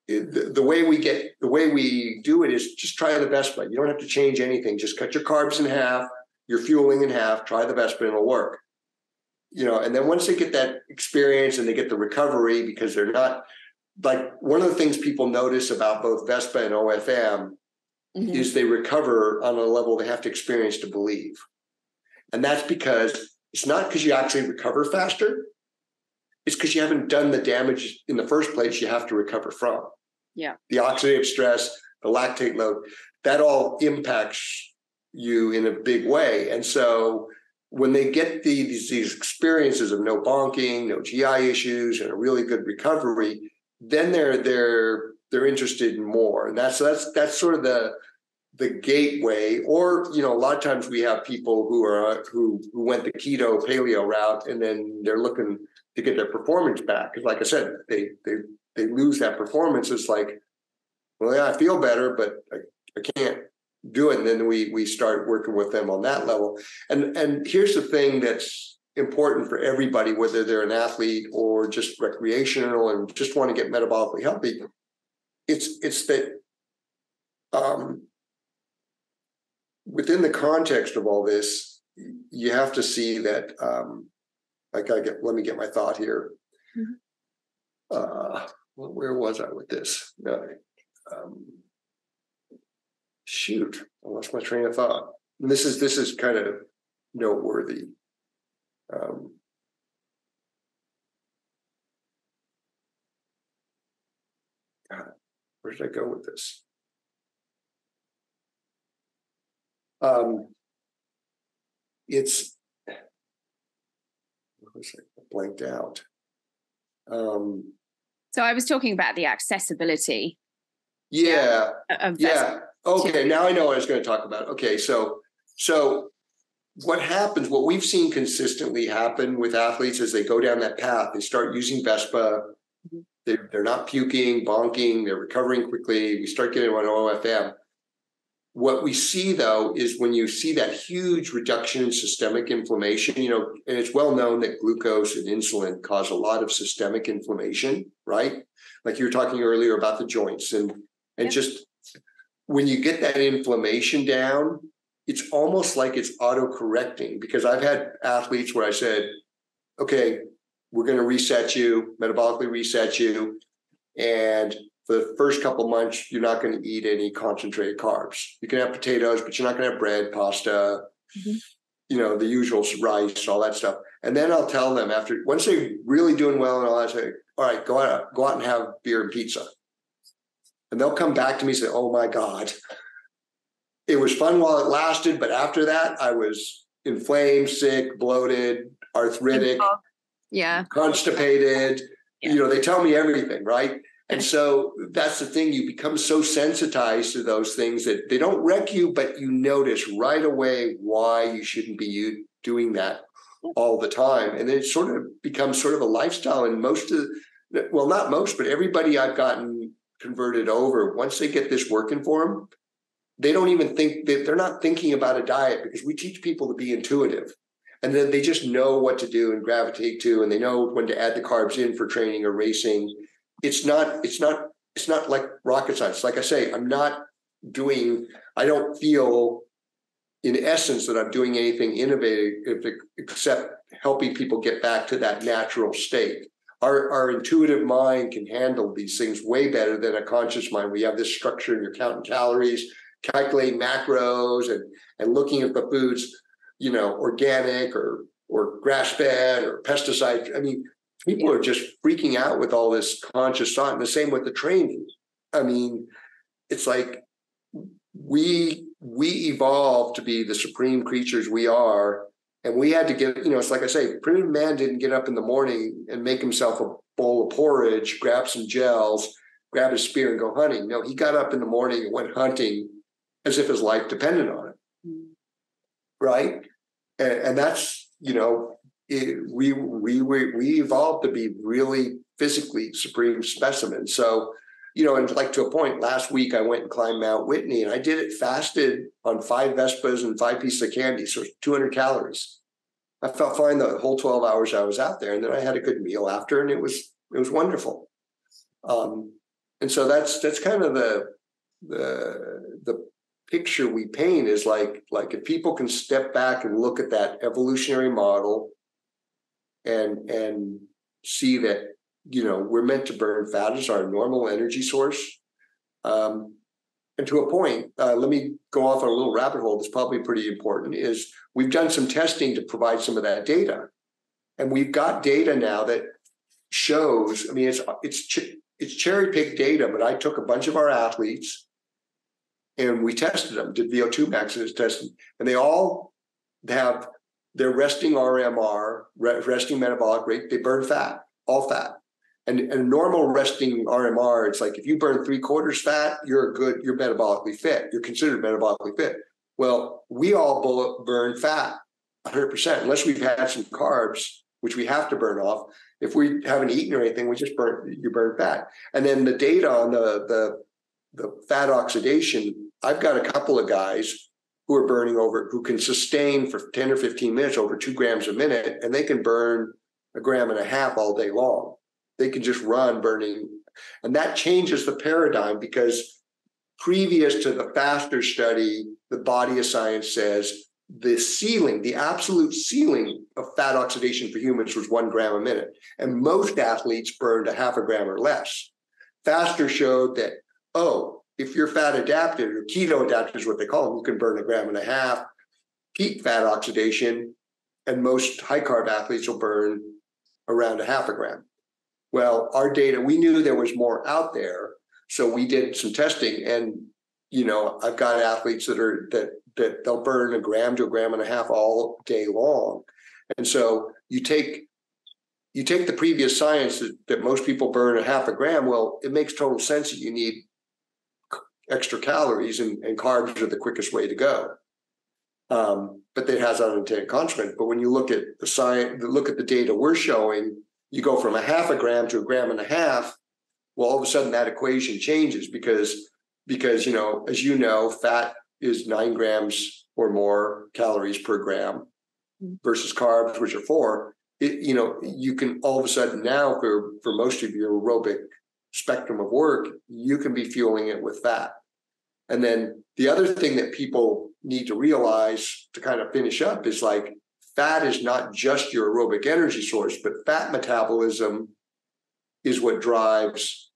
the way we do it is just try the Vespa. You don't have to change anything. Just cut your carbs in half, your fueling in half, try the Vespa, and it'll work. And then once they get that experience and they get the recovery, because they're not, like, one of the things people notice about both Vespa and OFM is they recover on a level they have to experience to believe. And that's because it's not because you actually recover faster. it's because you haven't done the damage in the first place you have to recover from. Yeah. The oxidative stress, the lactate load, that all impacts you in a big way. And so when they get these experiences of no bonking, no GI issues, and a really good recovery, then they're interested in more. And that's sort of the gateway. Or, you know, a lot of times we have people who went the keto paleo route, and then they're looking to get their performance back. Because like I said, they lose that performance. It's like, well, yeah, I feel better, but I can't do it. And then we start working with them on that level. And here's the thing that's important for everybody, whether they're an athlete or just recreational and just want to get metabolically healthy. It's that within the context of all this, you have to see that let me get my thought here. Mm-hmm. Where was I with this? Shoot, I lost my train of thought. And this is kind of noteworthy. God, where did I go with this? It's what was it? Blanked out. So I was talking about the accessibility. Yeah. Of yeah. Okay. Now I know what I was going to talk about. Okay. So what we've seen consistently happen with athletes as they go down that path, they start using Vespa. Mm-hmm. They're not puking, bonking, they're recovering quickly. We start getting on OFM. What we see, though, is when you see that huge reduction in systemic inflammation, you know, and it's well known that glucose and insulin cause a lot of systemic inflammation, right? Like you were talking earlier about the joints and just when you get that inflammation down, it's almost like it's auto-correcting, because I've had athletes where I said, okay, we're going to reset you, metabolically reset you. And for the first couple of months, you're not going to eat any concentrated carbs. You can have potatoes, but you're not going to have bread, pasta, mm-hmm. you know, the usual rice, all that stuff. And then I'll tell them once they're really doing well and all that, I say, all right, go out and have beer and pizza. And they'll come back to me and say, oh my God, it was fun while it lasted. But after that, I was inflamed, sick, bloated, arthritic, constipated. Yeah. You know, they tell me everything, right? And so that's the thing. You become so sensitized to those things that they don't wreck you, but you notice right away why you shouldn't be doing that all the time. And then it sort of becomes sort of a lifestyle. And not most, but everybody I've gotten converted over, once they get this working for them, they don't even think that they're not thinking about a diet, because we teach people to be intuitive. And then they just know what to do and gravitate to, and they know when to add the carbs in for training or racing. It's not like rocket science. Like I say, I don't feel in essence that I'm doing anything innovative except helping people get back to that natural state. Our intuitive mind can handle these things way better than a conscious mind. We have this structure and you're counting calories, calculating macros and looking at the foods, you know, organic or grass-fed or pesticides. I mean, people are just freaking out with all this conscious thought, and the same with the training. I mean, it's like we evolved to be the supreme creatures we are, and we had to get, you know, it's like I say, primitive man didn't get up in the morning and make himself a bowl of porridge, grab some gels, grab his spear and go hunting. No, he got up in the morning and went hunting as if his life depended on it. Mm-hmm. Right? And that's, you know, we evolved to be really physically supreme specimens. So, you know, and like to a point, last week I went and climbed Mount Whitney, and I did it fasted on 5 Vespas and 5 pieces of candy, so 200 calories. I felt fine the whole 12 hours I was out there, and then I had a good meal after, and it was wonderful. And so that's kind of the picture we paint is like if people can step back and look at that evolutionary model and see that, you know, we're meant to burn fat as our normal energy source. And to a point, let me go off on a little rabbit hole that's probably pretty important, is we've done some testing to provide some of that data. And we've got data now that shows, I mean, it's cherry-picked data, but I took a bunch of our athletes and we tested them, did VO2 max testing, and they all have their resting RMR, resting metabolic rate, they burn fat, all fat. And normal resting RMR, it's like if you burn 3/4 fat, you're metabolically fit. You're considered metabolically fit. Well, we all burn fat 100%, unless we've had some carbs, which we have to burn off. If we haven't eaten or anything, you burn fat. And then the data on the fat oxidation, I've got a couple of guys who are burning who can sustain for 10 or 15 minutes over 2 grams a minute, and they can burn 1.5 grams all day long. They can just run burning. And that changes the paradigm, because previous to the FASTER study, the body of science says the absolute ceiling of fat oxidation for humans was 1 gram a minute. And most athletes burned 0.5 gram or less. FASTER showed that, if you're fat adapted, or keto adapted is what they call them, you can burn 1.5 grams peak fat oxidation, and most high carb athletes will burn around 0.5 gram. Well, our data, we knew there was more out there, so we did some testing, and I've got athletes that they'll burn 1 gram to 1.5 grams all day long. And so you take the previous science that most people burn 0.5 gram. Well, it makes total sense that you need extra calories, and carbs are the quickest way to go. But that has unintended consequences. But when you look at the science, look at the data we're showing, you go from 0.5 gram to 1.5 grams. Well, all of a sudden that equation changes because as fat is 9 grams or more calories per gram versus carbs, which are 4. You can all of a sudden now, for most of your aerobic spectrum of work, you can be fueling it with fat. And then the other thing that people need to realize, to kind of finish up, is like, fat is not just your aerobic energy source, but fat metabolism is what drives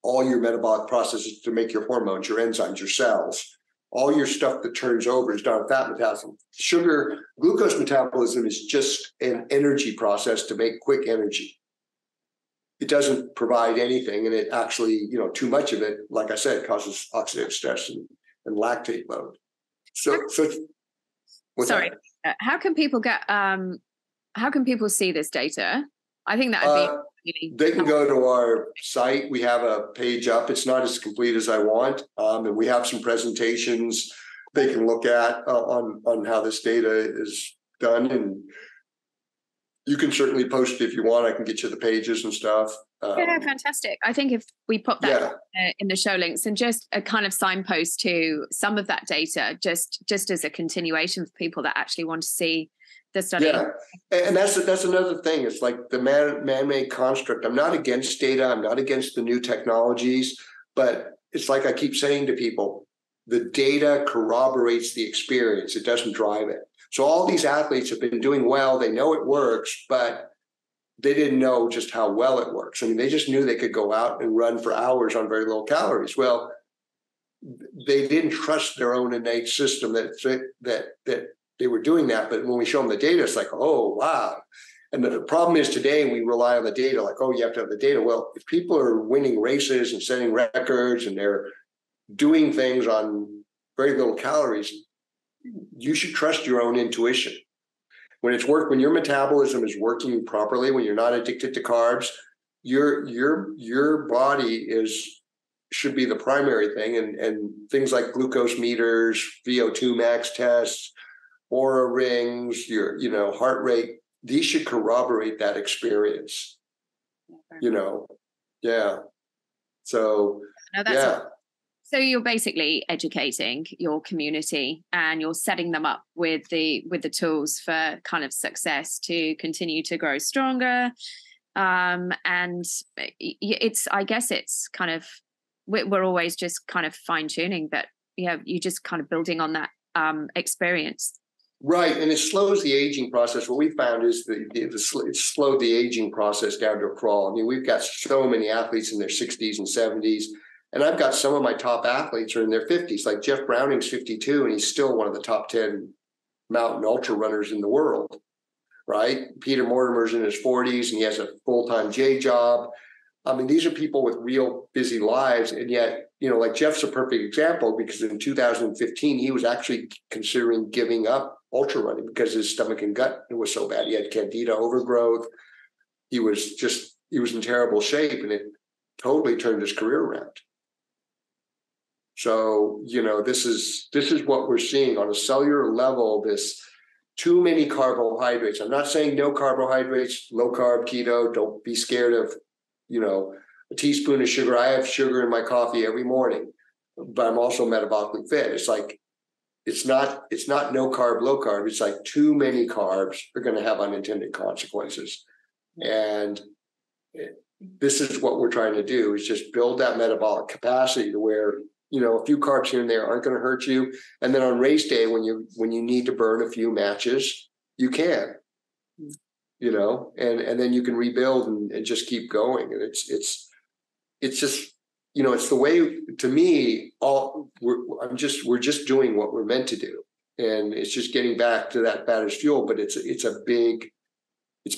all your metabolic processes to make your hormones, your enzymes, your cells. All your stuff that turns over is done on fat metabolism. Glucose metabolism is just an energy process to make quick energy. It doesn't provide anything, and it actually, too much of it, like I said, causes oxidative stress and lactate load. Sorry, how can people see this data? I think that would be. They can go to our site. We have a page up. It's not as complete as I want, and we have some presentations they can look at on how this data is done. And you can certainly post it if you want. I can get you the pages and stuff. Yeah, fantastic. I think if we pop that in the show links, and just a kind of signpost to some of that data, just as a continuation for people that actually want to see the study. Yeah, and that's another thing. It's like the man-made construct. I'm not against data. I'm not against the new technologies, but it's like I keep saying to people, the data corroborates the experience. It doesn't drive it. So all these athletes have been doing well. They know it works, but they didn't know just how well it works. I mean, they just knew they could go out and run for hours on very low calories. Well, they didn't trust their own innate system that they were doing that. But when we show them the data, it's like, oh, wow. And the problem is today we rely on the data, like, oh, you have to have the data. Well, if people are winning races and setting records and they're doing things on very little calories, you should trust your own intuition. When your metabolism is working properly, when you're not addicted to carbs, your body should be the primary thing, and things like glucose meters, VO2 max tests, Aura rings, your heart rate, these should corroborate that experience. Yeah. So So you're basically educating your community, and you're setting them up with the tools for kind of success to continue to grow stronger. And I guess it's kind of, we're always just kind of fine tuning, but you're just kind of building on that experience. Right, and it slows the aging process. What we found is it slowed the aging process down to a crawl. I mean, we've got so many athletes in their 60s and 70s. And I've got some of my top athletes are in their 50s, like Jeff Browning's 52, and he's still one of the top 10 mountain ultra runners in the world. right? Peter Mortimer's in his 40s and he has a full-time J job. I mean, these are people with real busy lives. And yet, like Jeff's a perfect example, because in 2015, he was actually considering giving up ultra running because his stomach and gut was so bad. He had candida overgrowth. He was in terrible shape, and it totally turned his career around. So, this is what we're seeing on a cellular level, this too many carbohydrates. I'm not saying no carbohydrates, low carb, keto. Don't be scared of, a teaspoon of sugar. I have sugar in my coffee every morning, but I'm also metabolically fit. It's like, it's not no carb, low carb. It's like too many carbs are going to have unintended consequences. And this is what we're trying to do, is just build that metabolic capacity to where, a few carbs here and there aren't going to hurt you. And then on race day, when you need to burn a few matches, you can, and then you can rebuild and just keep going. And it's just, it's the way, to me, we're just doing what we're meant to do. And it's just getting back to that fat as fuel, but it's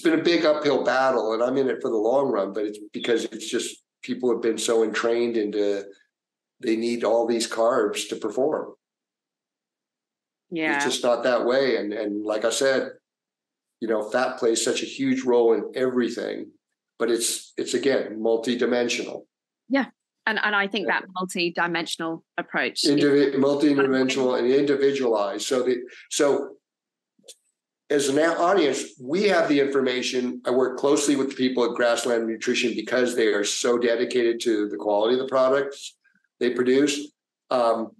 been a big uphill battle, and I'm in it for the long run, but it's because it's just, people have been so entrained into, they need all these carbs to perform. Yeah. It's just not that way. And like I said, fat plays such a huge role in everything, but it's again, multidimensional. Yeah. And I think that multi-dimensional approach. Multi-dimensional and individualized. So as an audience, we have the information. I work closely with the people at Grassland Nutrition because they are so dedicated to the quality of the products they produce. That's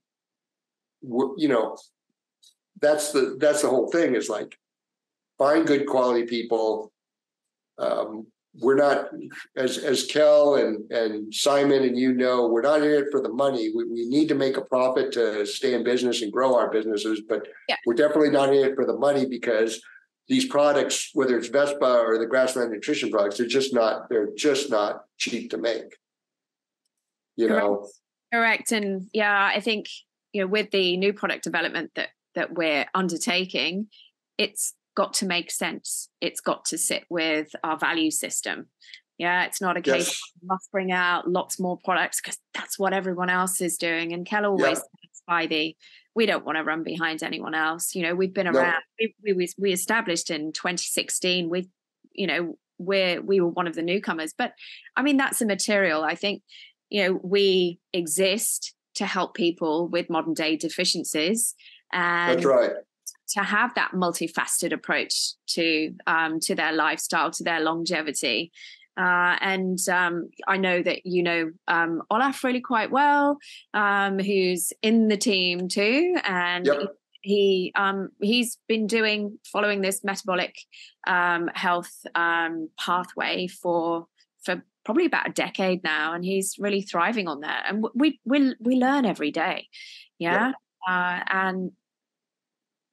the whole thing, is like, find good quality people. We're not, as Kel and Simon and we're not in it for the money. We need to make a profit to stay in business and grow our businesses, but we're definitely not in it for the money, because these products, whether it's Vespa or the Grassland Nutrition products, they're just not cheap to make. Correct. And I think, with the new product development that we're undertaking, it's got to make sense. It's got to sit with our value system. Yeah, it's not a case of must bring out lots more products because that's what everyone else is doing. And Kel always stands by we don't want to run behind anyone else. We've been around. We established in 2016. We were one of the newcomers, but I mean, that's immaterial. I think, we exist to help people with modern day deficiencies, and that's right. To have that multifaceted approach to their lifestyle, to their longevity. And I know that Olaf really quite well, who's in the team too, and he's been following this metabolic health pathway for probably about a decade now, and he's really thriving on that. And we learn every day, and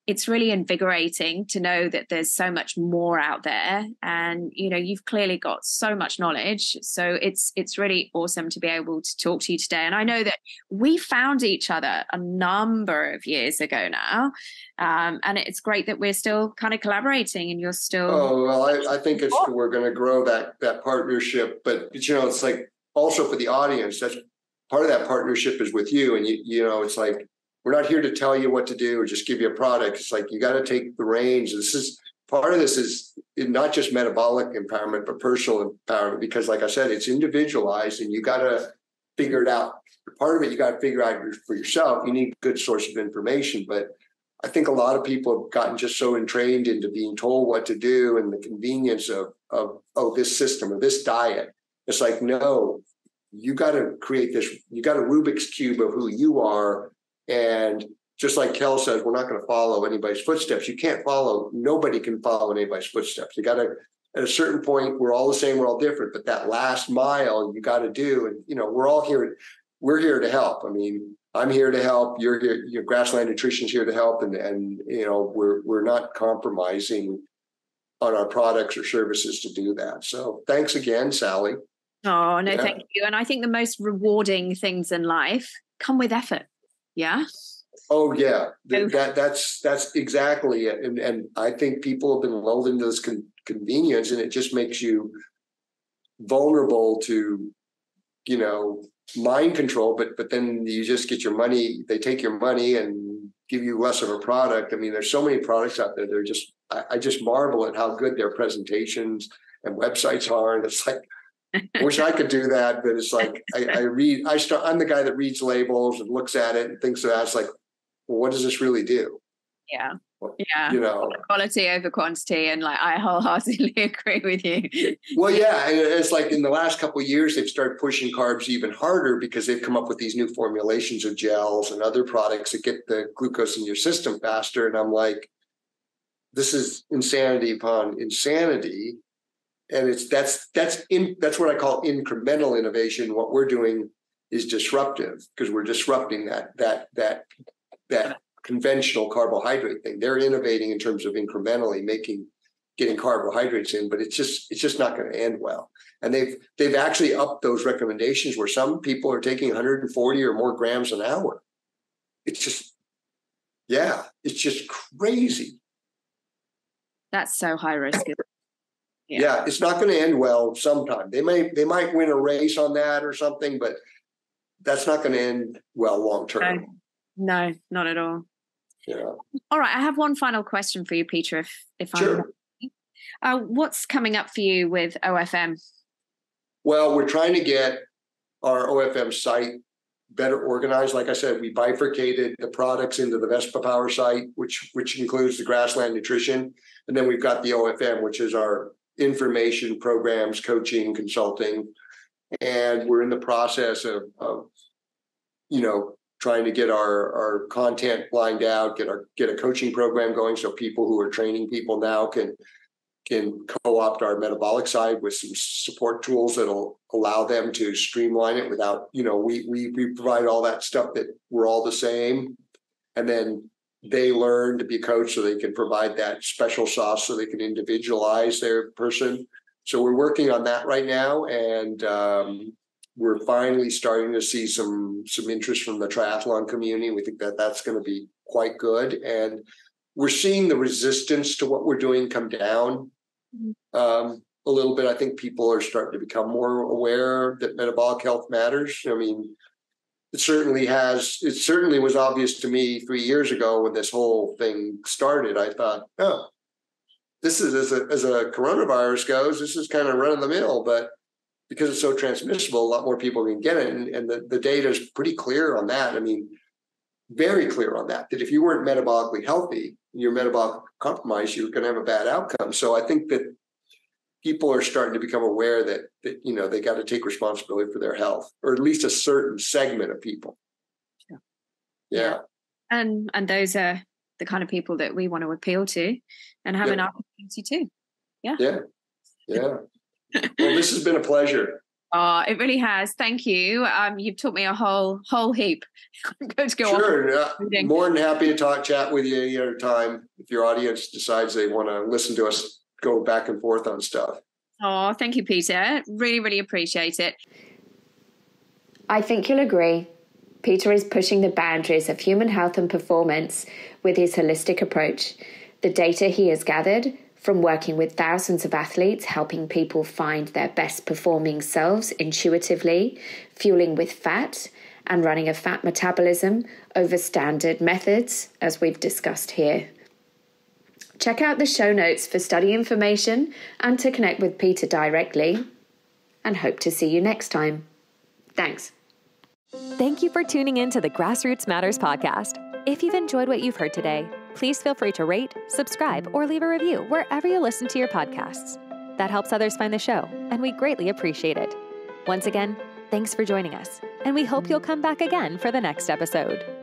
it's really invigorating to know that there's so much more out there, and you've clearly got so much knowledge. So it's really awesome to be able to talk to you today. And I know that we found each other a number of years ago now, and it's great that we're still kind of collaborating, and you're still. Oh well, I think we're going to grow that partnership, but it's like also for the audience. That's part of that partnership is with you, and it's like, we're not here to tell you what to do or just give you a product. It's like, you got to take the reins. Part of this is not just metabolic empowerment, but personal empowerment, because like I said, it's individualized and you got to figure it out. Part of it, you got to figure out for yourself. You need a good source of information. But I think a lot of people have gotten just so entrained into being told what to do and the convenience of this system or this diet. It's like, no, you got to create this. You got a Rubik's Cube of who you are. And just like Kel says, we're not going to follow anybody's footsteps. Nobody can follow anybody's footsteps. You got to, at a certain point, we're all the same, we're all different, but that last mile you got to do. And, we're all here. We're here to help. I mean, I'm here to help. You're here, your Grassland Nutrition's here to help. And we're not compromising on our products or services to do that. So thanks again, Sally. Oh, no, thank you. And I think the most rewarding things in life come with effort. Yeah. Oh yeah, that's exactly it. And I think people have been lulled into this convenience, and it just makes you vulnerable to, mind control. But then you just get your money. They take your money and give you less of a product. I mean, there's so many products out there. They're just, I just marvel at how good their presentations and websites are. And it's like, I wish I could do that, but it's like I'm the guy that reads labels and looks at it and thinks that it's like, well, what does this really do? Yeah. Well, Yeah. Quality over quantity. And like, I wholeheartedly agree with you. Well, yeah. And it's like in the last couple of years, they've started pushing carbs even harder because they've come up with these new formulations of gels and other products that get the glucose in your system faster. And I'm like, this is insanity upon insanity. And that's what I call incremental innovation. What we're doing is disruptive because we're disrupting that conventional carbohydrate thing. They're innovating in terms of incrementally getting carbohydrates in, but it's just not going to end well. And they've actually upped those recommendations where some people are taking 140 or more grams an hour. It's just crazy. That's so high risk. Yeah, it's not going to end well sometime. They might win a race on that or something, but that's not going to end well long term. No, not at all. Yeah. All right, I have one final question for you, Peter, if Sure. What's coming up for you with OFM? Well, we're trying to get our OFM site better organized. Like I said, we bifurcated the products into the Vespa Power site, which includes the Grassland Nutrition. And then we've got the OFM, which is our information, programs, coaching, consulting. And we're in the process of trying to get our content lined out, get a coaching program going so people who are training people now can co-opt our metabolic side with some support tools that'll allow them to streamline it without, we provide all that stuff that we're all the same. And then they learn to be coached so they can provide that special sauce so they can individualize their person. So we're working on that right now. And we're finally starting to see some interest from the triathlon community. We think that that's going to be quite good. And we're seeing the resistance to what we're doing come down a little bit. I think people are starting to become more aware that metabolic health matters. I mean, it certainly was obvious to me 3 years ago when this whole thing started. I thought, oh, this is as a coronavirus goes, this is kind of run of the mill, but because it's so transmissible, a lot more people can get it. And the data is pretty clear on that. I mean, very clear on that if you weren't metabolically healthy, you're metabolic compromised, you're going to have a bad outcome. So I think that people are starting to become aware that they got to take responsibility for their health, or at least a certain segment of people. Yeah. And those are the kind of people that we want to appeal to and have an opportunity too. Yeah. Well, this has been a pleasure. Oh, it really has. Thank you. You've taught me a whole heap. I'm going to go on. Sure. More than happy to chat with you any other time. If your audience decides they want to listen to us go back and forth on stuff. Oh, thank you, Peter. Really, really appreciate it. I think you'll agree. Peter is pushing the boundaries of human health and performance with his holistic approach. The data he has gathered from working with thousands of athletes, helping people find their best performing selves intuitively, fueling with fat, and running a fat metabolism over standard methods, as we've discussed here. Check out the show notes for study information and to connect with Peter directly, and hope to see you next time. Thanks. Thank you for tuning in to the Grassroots Matters podcast. If you've enjoyed what you've heard today, please feel free to rate, subscribe, or leave a review wherever you listen to your podcasts. That helps others find the show, and we greatly appreciate it. Once again, thanks for joining us, and we hope you'll come back again for the next episode.